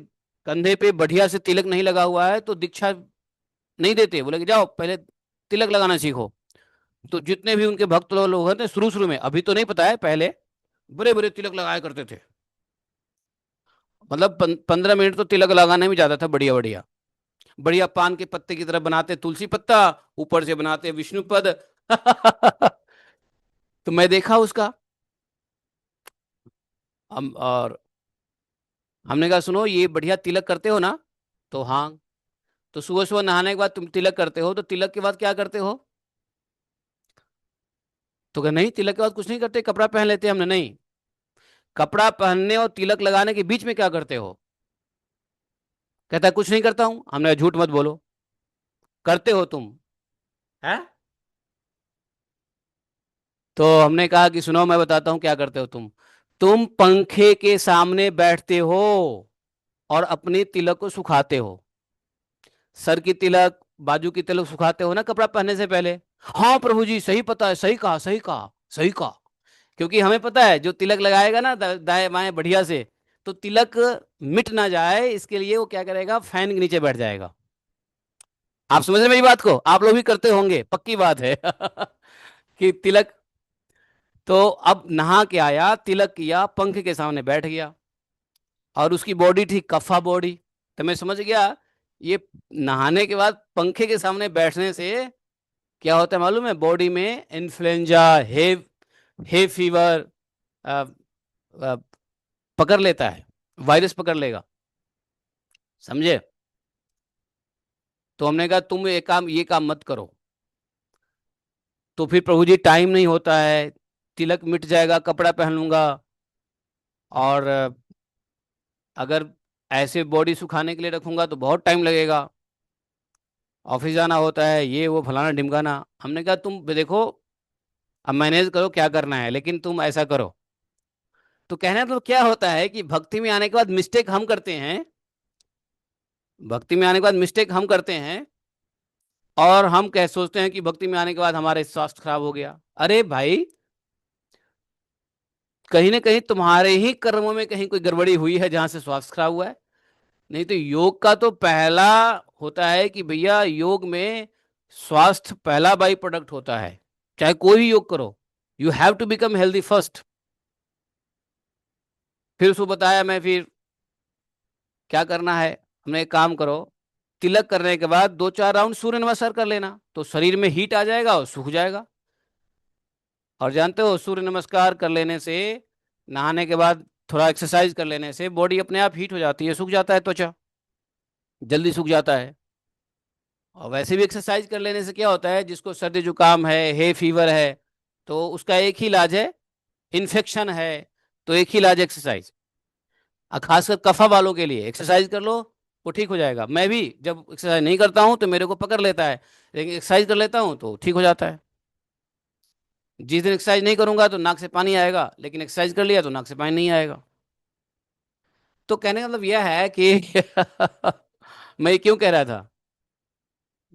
कंधे पे बढ़िया से तिलक नहीं लगा हुआ है तो दीक्षा नहीं देते, बोले कि जाओ पहले तिलक लगाना सीखो। तो जितने भी उनके भक्त लोग होते हैं शुरू शुरू में, अभी तो नहीं पता है, पहले बड़े बड़े तिलक लगाया करते थे। मतलब 15 मिनट तो तिलक लगाने में जाता था, बढ़िया बढ़िया बढ़िया पान के पत्ते की तरह बनाते तुलसी पत्ता, ऊपर से बनाते विष्णु पद। तो मैं देखा उसका। और हमने कहा सुनो ये बढ़िया तिलक करते हो ना। तो हाँ। तो सुबह सुबह नहाने के बाद तुम तिलक करते हो, तो तिलक के बाद क्या करते हो। तो कहा नहीं तिलक के बाद कुछ नहीं करते, कपड़ा पहन लेते हमने। नहीं, कपड़ा पहनने और तिलक लगाने के बीच में क्या करते हो। कहता है कुछ नहीं करता हूं। हमने कहा झूठ मत बोलो, करते हो तुम है। तो हमने कहा कि सुनो मैं बताता हूं क्या करते हो तुम पंखे के सामने बैठते हो और अपने तिलक को सुखाते हो। सर की तिलक, बाजू की तिलक सुखाते हो ना कपड़ा पहनने से पहले। हाँ प्रभु जी सही पता है, सही कहा सही कहा सही कहा। क्योंकि हमें पता है जो तिलक लगाएगा ना दाएं बाएं बढ़िया से, तो तिलक मिट ना जाए इसके लिए वो क्या करेगा, फैन के नीचे बैठ जाएगा। आप समझ रहे हैं मेरी बात को, आप लोग भी करते होंगे पक्की बात है। कि तिलक, तो अब नहा के आया, तिलक किया, पंखे के सामने बैठ गया और उसकी बॉडी थी कफा बॉडी। तो मैं समझ गया ये नहाने के बाद पंखे के सामने बैठने से क्या होता है मालूम है, बॉडी में इन्फ्लुएंजा, हे फीवर पकड़ लेता है, वायरस पकड़ लेगा, समझे। तो हमने कहा तुम ये काम मत करो। तो फिर प्रभु जी टाइम नहीं होता है, तिलक मिट जाएगा, कपड़ा पहन लूंगा, और अगर ऐसे बॉडी सुखाने के लिए रखूंगा तो बहुत टाइम लगेगा, ऑफिस जाना होता है, ये वो फलाना ढिमकाना। हमने कहा तुम देखो, अब मैनेज करो क्या करना है, लेकिन तुम ऐसा करो। तो कहना तो क्या होता है कि भक्ति में आने के बाद मिस्टेक हम करते हैं, भक्ति में आने के बाद मिस्टेक हम करते हैं, और हम कह सोचते हैं कि भक्ति में आने के बाद हमारे स्वास्थ्य खराब हो गया। अरे भाई कहीं ना कहीं तुम्हारे ही कर्मों में कहीं कोई गड़बड़ी हुई है जहां से स्वास्थ्य खराब हुआ है। नहीं तो योग का तो पहला होता है कि भैया योग में स्वास्थ्य पहला बाई प्रोडक्ट होता है। चाहे कोई भी योग करो, you have to become healthy first. फिर उसको बताया मैं, फिर क्या करना है। हमने एक काम करो, तिलक करने के बाद 2-4 राउंड सूर्य नमस्कार कर लेना, तो शरीर में हीट आ जाएगा और सूख जाएगा। और जानते हो सूर्य नमस्कार कर लेने से, नहाने के बाद थोड़ा एक्सरसाइज कर लेने से बॉडी अपने आप हीट हो जाती है, सूख जाता है त्वचा, जल्दी सूख जाता है। और वैसे भी एक्सरसाइज कर लेने से क्या होता है, जिसको सर्दी जुकाम है फीवर है, तो उसका एक ही इलाज है, इन्फेक्शन है तो एक ही इलाज एक्सरसाइज। और खासकर कफा वालों के लिए एक्सरसाइज कर लो, वो ठीक हो जाएगा। मैं भी जब एक्सरसाइज नहीं करता हूँ तो मेरे को पकड़ लेता है, लेकिन एक्सरसाइज कर लेता हूँ तो ठीक हो जाता है। जिस दिन एक्सरसाइज नहीं करूंगा तो नाक से पानी आएगा, लेकिन एक्सरसाइज कर लिया तो नाक से पानी नहीं आएगा। तो कहने का मतलब यह है कि मैं ये क्यों कह रहा था,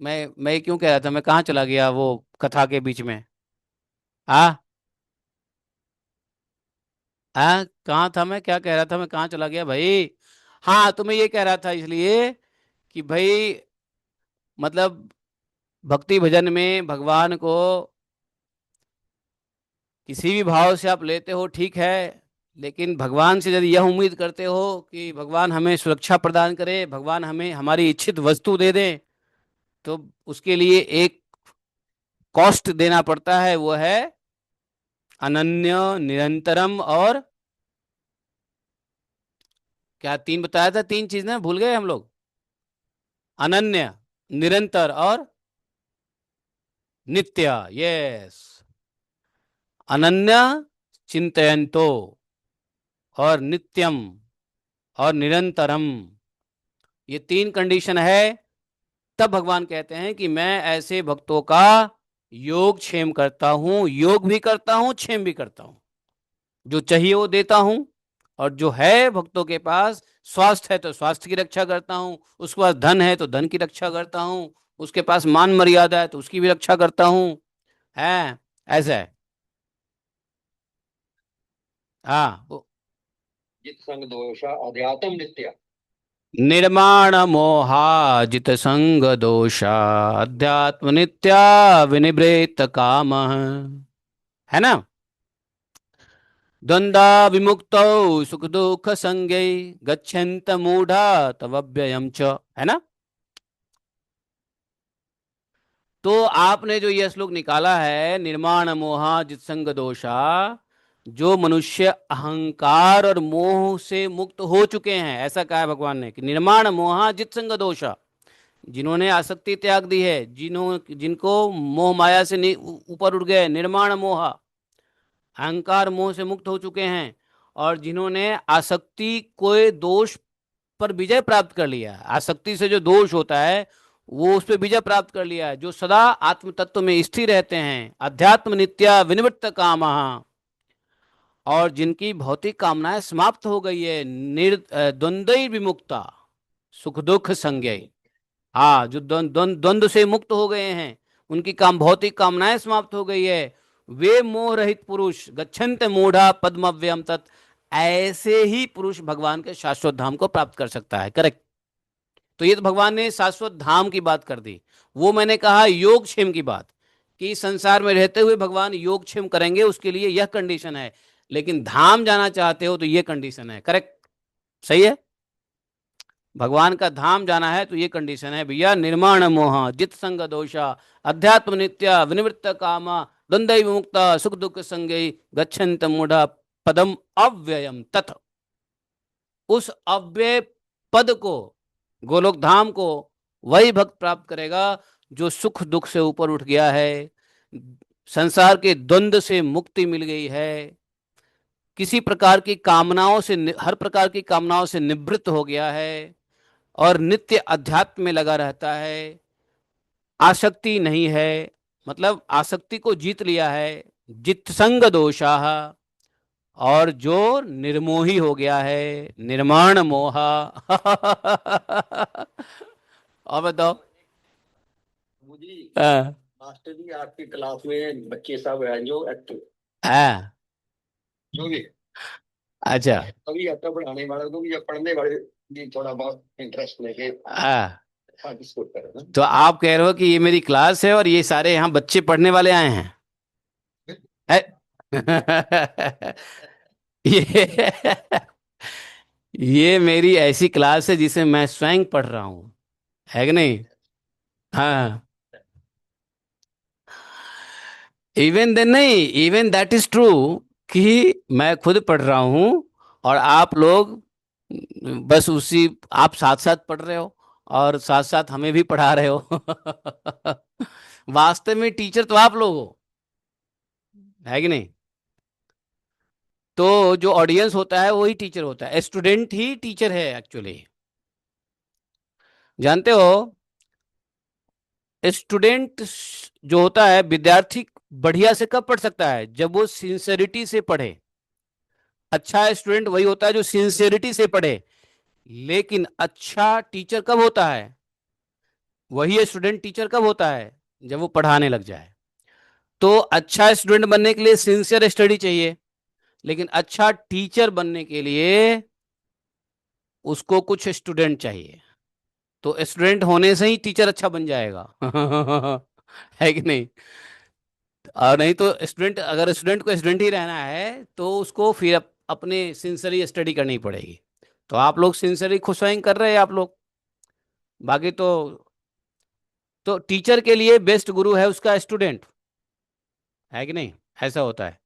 मैं ये क्यों कह रहा था, मैं कहाँ चला गया वो कथा के बीच में। आ कहाँ था मैं, क्या कह रहा था, मैं कहाँ चला गया भाई। हाँ, तो मैं ये कह रहा था इसलिए कि भाई मतलब भक्ति भजन में भगवान को किसी भी भाव से आप लेते हो ठीक है, लेकिन भगवान से यदि यह उम्मीद करते हो कि भगवान हमें सुरक्षा प्रदान करे, भगवान हमें हमारी इच्छित वस्तु दे दे, तो उसके लिए एक कॉस्ट देना पड़ता है, वो है अनन्य, निरंतरम और क्या तीन बताया था, तीन चीज ना भूल गए हम लोग। अनन्य, निरंतर और नित्य। यस, अनन्य चिंतयन्तो और नित्यम और निरंतरम, ये तीन कंडीशन है। तब भगवान कहते हैं कि मैं ऐसे भक्तों का योग क्षेम करता हूं, योग भी करता हूं क्षेम भी करता हूं। जो चाहिए वो देता हूं, और जो है भक्तों के पास, स्वास्थ्य है तो स्वास्थ्य की रक्षा करता हूं, उसके पास धन है तो धन की रक्षा करता हूं, उसके पास मान मर्यादा है तो उसकी भी रक्षा करता हूं। है, ऐसा है। हाँ जित संग दोषा अध्यात्म नित्य। निर्माण मोहाजित संग दोषा अध्यात्म नित्या विनिवृत्त काम, है ना। द्वंद्वा विमुक्तौ सुख दुख संगे गच्छन्त मूढ़ा तवव्ययम च, है ना। तो आपने जो यह श्लोक निकाला है, निर्माण मोहा जितसंग दोषा, जो मनुष्य अहंकार और मोह से मुक्त हो चुके हैं, ऐसा कहा है भगवान ने कि निर्माण मोहा जितसंग दोषा, जिन्होंने आसक्ति त्याग दी है, जिनको मोह माया से ऊपर उठ गए, निर्माण मोहा, अहंकार मोह से मुक्त हो चुके हैं, और जिन्होंने आसक्ति को दोष पर विजय प्राप्त कर लिया है, आसक्ति से जो दोष होता है वो उस पर विजय प्राप्त कर लिया है, जो सदा आत्म तत्व में स्थिर रहते हैं, अध्यात्म नित्या विनिवृत्त काम, और जिनकी भौतिक कामनाएं समाप्त हो गई है, द्वंद्व विमुक्ता सुख दुख संज्ञा। हाँ, जो द्वंद्व से मुक्त हो गए हैं, उनकी भौतिक कामनाएं समाप्त हो गई है, वे मोह रहित पुरुष गच्छन्त मूढ़ा पद्मव्यम तत्, ऐसे ही पुरुष भगवान के शाश्वत धाम को प्राप्त कर सकता है। करेक्ट। तो ये तो भगवान ने शाश्वत धाम की बात कर दी। वो मैंने कहा योगक्षेम की बात, कि संसार में रहते हुए भगवान योगक्षेम करेंगे, उसके लिए यह कंडीशन है। लेकिन धाम जाना चाहते हो तो यह कंडीशन है। करेक्ट, सही है। भगवान का धाम जाना है तो ये कंडीशन है भैया, निर्माण मोह जित संग दोषा अध्यात्म नित्य विनिवृत्त कामा द्वंद्व विमुक्ता सुख दुख संगे गच्छन्त मूढ़ा पदम अव्ययम तथ। उस अव्यय पद को, गोलोक धाम को, वही भक्त प्राप्त करेगा जो सुख दुख से ऊपर उठ गया है, संसार के द्वंद्व से मुक्ति मिल गई है, किसी प्रकार की कामनाओं से, हर प्रकार की कामनाओं से निवृत्त हो गया है, और नित्य अध्यात्म में लगा रहता है, आसक्ति नहीं है, मतलब आसक्ति को जीत लिया है, जित संग दोषाह, और जो निर्मोही हो गया है, निर्माण मोहा। और बताओ। मुझे हाँ, मास्टर जी आपकी क्लास में बच्चे सब हैं जो एक्टिव, हाँ, जो भी अच्छा। तभी आता है पढ़ाने वालों को भी, या पढ़ने वाले भी थोड़ा बहुत इंटरेस्ट लेके आ, पार्टिसिपेट करें ना। तो आप कह रहे हो कि ये मेरी क्लास है और ये सारे यहाँ बच्चे पढ़ने वाले आए हैं, है? ये ये मेरी ऐसी क्लास है जिसे मैं स्वयं पढ़ रहा हूँ, है कि नहीं? हाँ। इवन देन नहीं, इवन दैट इज ट्रू कि मैं खुद पढ़ रहा हूँ और आप लोग बस उसी, आप साथ साथ पढ़ रहे हो और साथ साथ हमें भी पढ़ा रहे हो। वास्तव में टीचर तो आप लोग हो, है कि नहीं? तो जो ऑडियंस होता है वही टीचर होता है, स्टूडेंट ही टीचर है एक्चुअली, जानते हो? स्टूडेंट जो होता है, विद्यार्थी बढ़िया से कब पढ़ सकता है? जब वो सिंसेरिटी से पढ़े। अच्छा स्टूडेंट वही होता है जो सिंसेरिटी से पढ़े। लेकिन अच्छा टीचर कब होता है? वही स्टूडेंट टीचर कब होता है? जब वो पढ़ाने लग जाए। तो अच्छा स्टूडेंट बनने के लिए सिंसियर स्टडी चाहिए, लेकिन अच्छा टीचर बनने के लिए उसको कुछ स्टूडेंट चाहिए। तो स्टूडेंट होने से ही टीचर अच्छा बन जाएगा। है कि नहीं? और नहीं तो स्टूडेंट, अगर स्टूडेंट को स्टूडेंट ही रहना है तो उसको फिर अपने सिंसियरली स्टडी करनी पड़ेगी। तो आप लोग सिंसियरली खुद स्वयं कर रहे हैं आप लोग। बाकी तो टीचर के लिए बेस्ट गुरु है उसका स्टूडेंट, है कि नहीं? ऐसा होता है।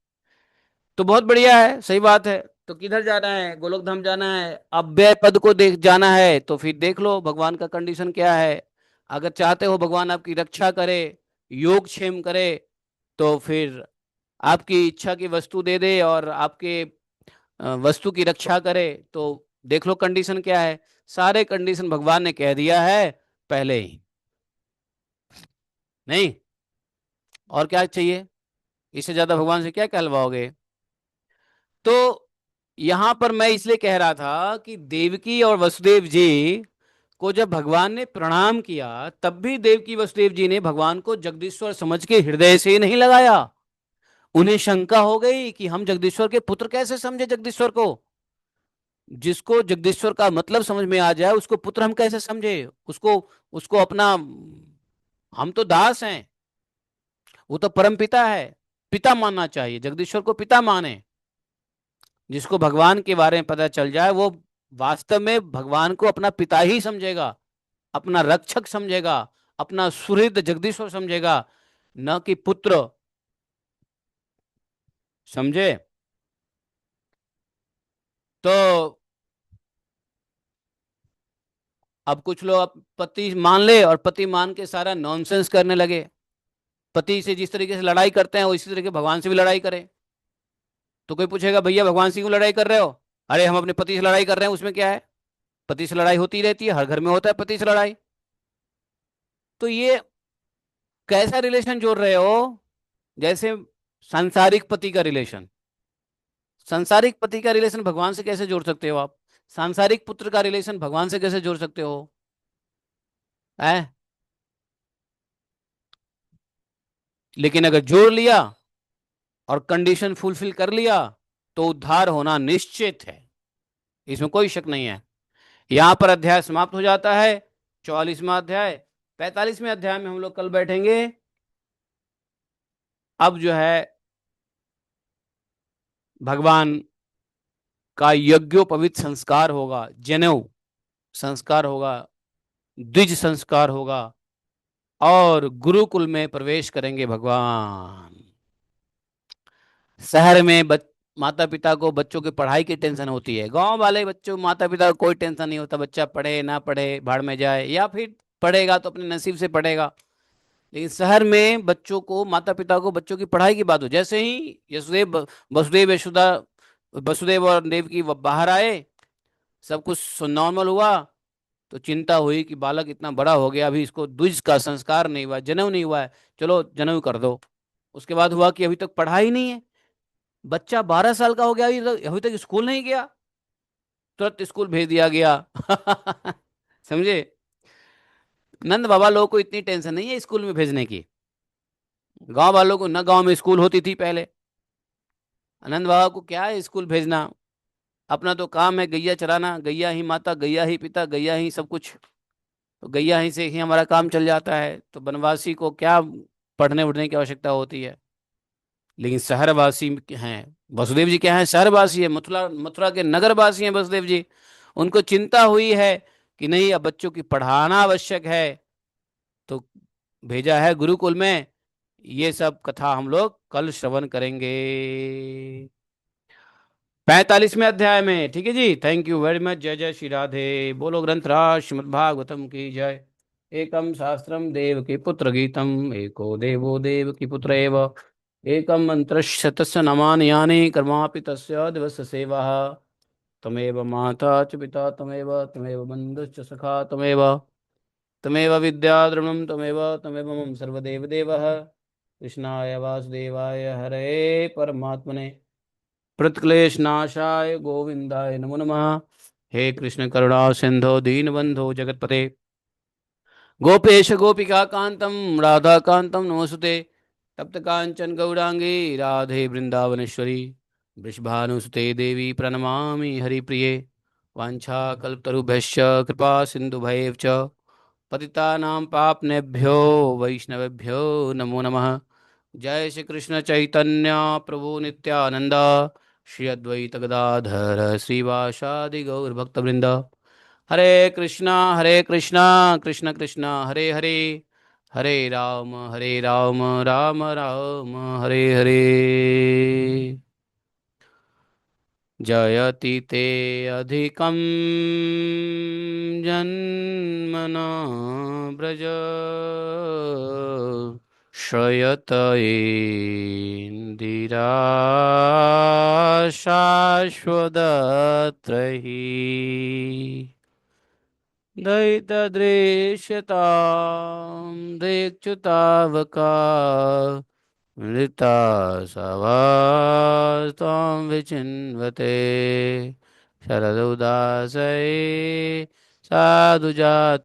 तो बहुत बढ़िया है, सही बात है। तो किधर जाना है? गोलोक धाम जाना है। अव्यय पद को देख जाना है तो फिर देख लो भगवान का कंडीशन क्या है। अगर चाहते हो भगवान आपकी रक्षा करे, योग क्षेम करे, तो फिर आपकी इच्छा की वस्तु दे दे और आपके वस्तु की रक्षा करे, तो देख लो कंडीशन क्या है। सारे कंडीशन भगवान ने कह दिया है पहले ही। नहीं, और क्या चाहिए? इससे ज्यादा भगवान से क्या कहलवाओगे? तो यहां पर मैं इसलिए कह रहा था कि देवकी और वसुदेव जी को जब भगवान ने प्रणाम किया, तब भी देवकी वसुदेव जी ने भगवान को जगदीश्वर समझ के हृदय से नहीं लगाया। उन्हें शंका हो गई कि हम जगदीश्वर के पुत्र कैसे समझे जगदीश्वर को। जिसको जगदीश्वर का मतलब समझ में आ जाए उसको पुत्र हम कैसे समझे? उसको उसको अपना, हम तो दास हैं, वो तो परम पिता है। पिता मानना चाहिए, जगदीश्वर को पिता माने। जिसको भगवान के बारे में पता चल जाए वो वास्तव में भगवान को अपना पिता ही समझेगा, अपना रक्षक समझेगा, अपना सुहृद जगदीश्वर समझेगा, न कि पुत्र। समझे? तो अब कुछ लोग पति मान ले और पति मान के सारा नॉनसेंस करने लगे। पति से जिस तरीके से लड़ाई करते हैं वो इसी तरीके भगवान से भी लड़ाई करें। तो कोई पूछेगा भैया भगवान से क्यों लड़ाई कर रहे हो? अरे हम अपने पति से लड़ाई कर रहे हैं, उसमें क्या है? पति से लड़ाई होती रहती है, हर घर में होता है पति से लड़ाई। तो ये कैसा रिलेशन जोड़ रहे हो? जैसे सांसारिक पति का रिलेशन। सांसारिक पति का रिलेशन भगवान से कैसे जोड़ सकते हो आप? सांसारिक पुत्र का रिलेशन भगवान से कैसे जोड़ सकते हो? है? लेकिन अगर जोड़ लिया और कंडीशन फुलफिल कर लिया तो उद्धार होना निश्चित है, इसमें कोई शक नहीं है। यहां पर अध्याय समाप्त हो जाता है, 44वां अध्याय। 45वें अध्याय में हम लोग कल बैठेंगे। अब जो है भगवान का यज्ञोपवीत संस्कार होगा, जनेऊ संस्कार होगा, द्विज संस्कार होगा, और गुरुकुल में प्रवेश करेंगे भगवान। शहर में माता पिता को बच्चों की पढ़ाई की टेंशन होती है, गांव वाले बच्चों माता पिता को कोई टेंशन नहीं होता, बच्चा पढ़े ना पढ़े भाड़ में जाए, या फिर पढ़ेगा तो अपने नसीब से पढ़ेगा। लेकिन शहर में बच्चों को, माता पिता को बच्चों की पढ़ाई की बात हो, जैसे ही यशुदेव वसुदेव यशोदा, वसुदेव और देव की बाहर आए, सब कुछ नॉर्मल हुआ, तो चिंता हुई कि बालक इतना बड़ा हो गया, अभी इसको द्विज का संस्कार नहीं हुआ, जनेऊ नहीं हुआ है, चलो जनेऊ कर दो। उसके बाद हुआ कि अभी तक पढ़ा ही नहीं है, बच्चा 12 साल का हो गया, अभी तक स्कूल नहीं गया। तुरंत स्कूल भेज दिया गया। समझे? नंद बाबा लोगों को इतनी टेंशन नहीं है स्कूल में भेजने की। गांव वालों को न गांव में स्कूल होती थी पहले, आनंद बाबा को क्या है स्कूल भेजना, अपना तो काम है गैया चराना, गैया ही माता, गैया ही पिता, गैया ही सब कुछ। तो गैया ही से ही हमारा काम चल जाता है, तो वनवासी को क्या पढ़ने उढ़ने की आवश्यकता होती है। लेकिन शहरवासी हैं वसुदेव जी, क्या है शहरवासी है, मथुरा मथुरा के नगरवासी हैं वसुदेव जी। उनको चिंता हुई है कि नहीं अब बच्चों की पढ़ाना आवश्यक है, तो भेजा है गुरुकुल में। ये सब कथा हम लोग कल श्रवण करेंगे 45वें अध्याय में। ठीक है जी, थैंक यू वेरी मच। जय जय श्री राधे। बोलो ग्रंथराज श्रीमद् भागवतम की जय। एकम शास्त्रम देव की पुत्र गीतम, एको देवो देव की पुत्र एव, एकम मंत्रस्य तस्य नमानि यानि, कर्मापि तस्य दिवस सेवा। तमेव माता च पिता तमेव, तमेव बन्धुश्च सखा तमेव, तमेव विद्याद्रविणं तमेव, तमेव मम सर्वदेव देवः। कृष्णाय वासुदेवाय हरे परमात्मने प्रणतक्लेशनाशाय गोविंदाय नमो नमः। हे कृष्ण करुणा सिंधो दीनबंधो जगतपते, गोपेश गोपिका कांतम राधा कांतम नमोस्तुते। तप्त कांचन गौरांगी राधे वृंदावनेश्वरी, वृषभानुसुते देवी प्रणमामि हरिप्रिये। वाञ्छाकल्पतरुभ्यश्च कृपा सिन्धुभैव च, पतितानां पापनेभ्यो वैष्णवेभ्यो नमो नमः। जय श्री कृष्ण चैतन्य प्रभु नित्यानंद, श्री अद्वैत गदाधर श्रीवासादि गौर भक्तवृंद। हरे कृष्णा कृष्ण कृष्ण हरे हरे, हरे राम राम राम हरे हरे। जयति ते अधिकं जन्मना व्रज, श्रयत इंदिरा शाश्वतत्रयी। दयितदृश्यतां दीक्षुतावका, मृता सवास्त्वां विचिन्वते। शरदुदासै साधुजात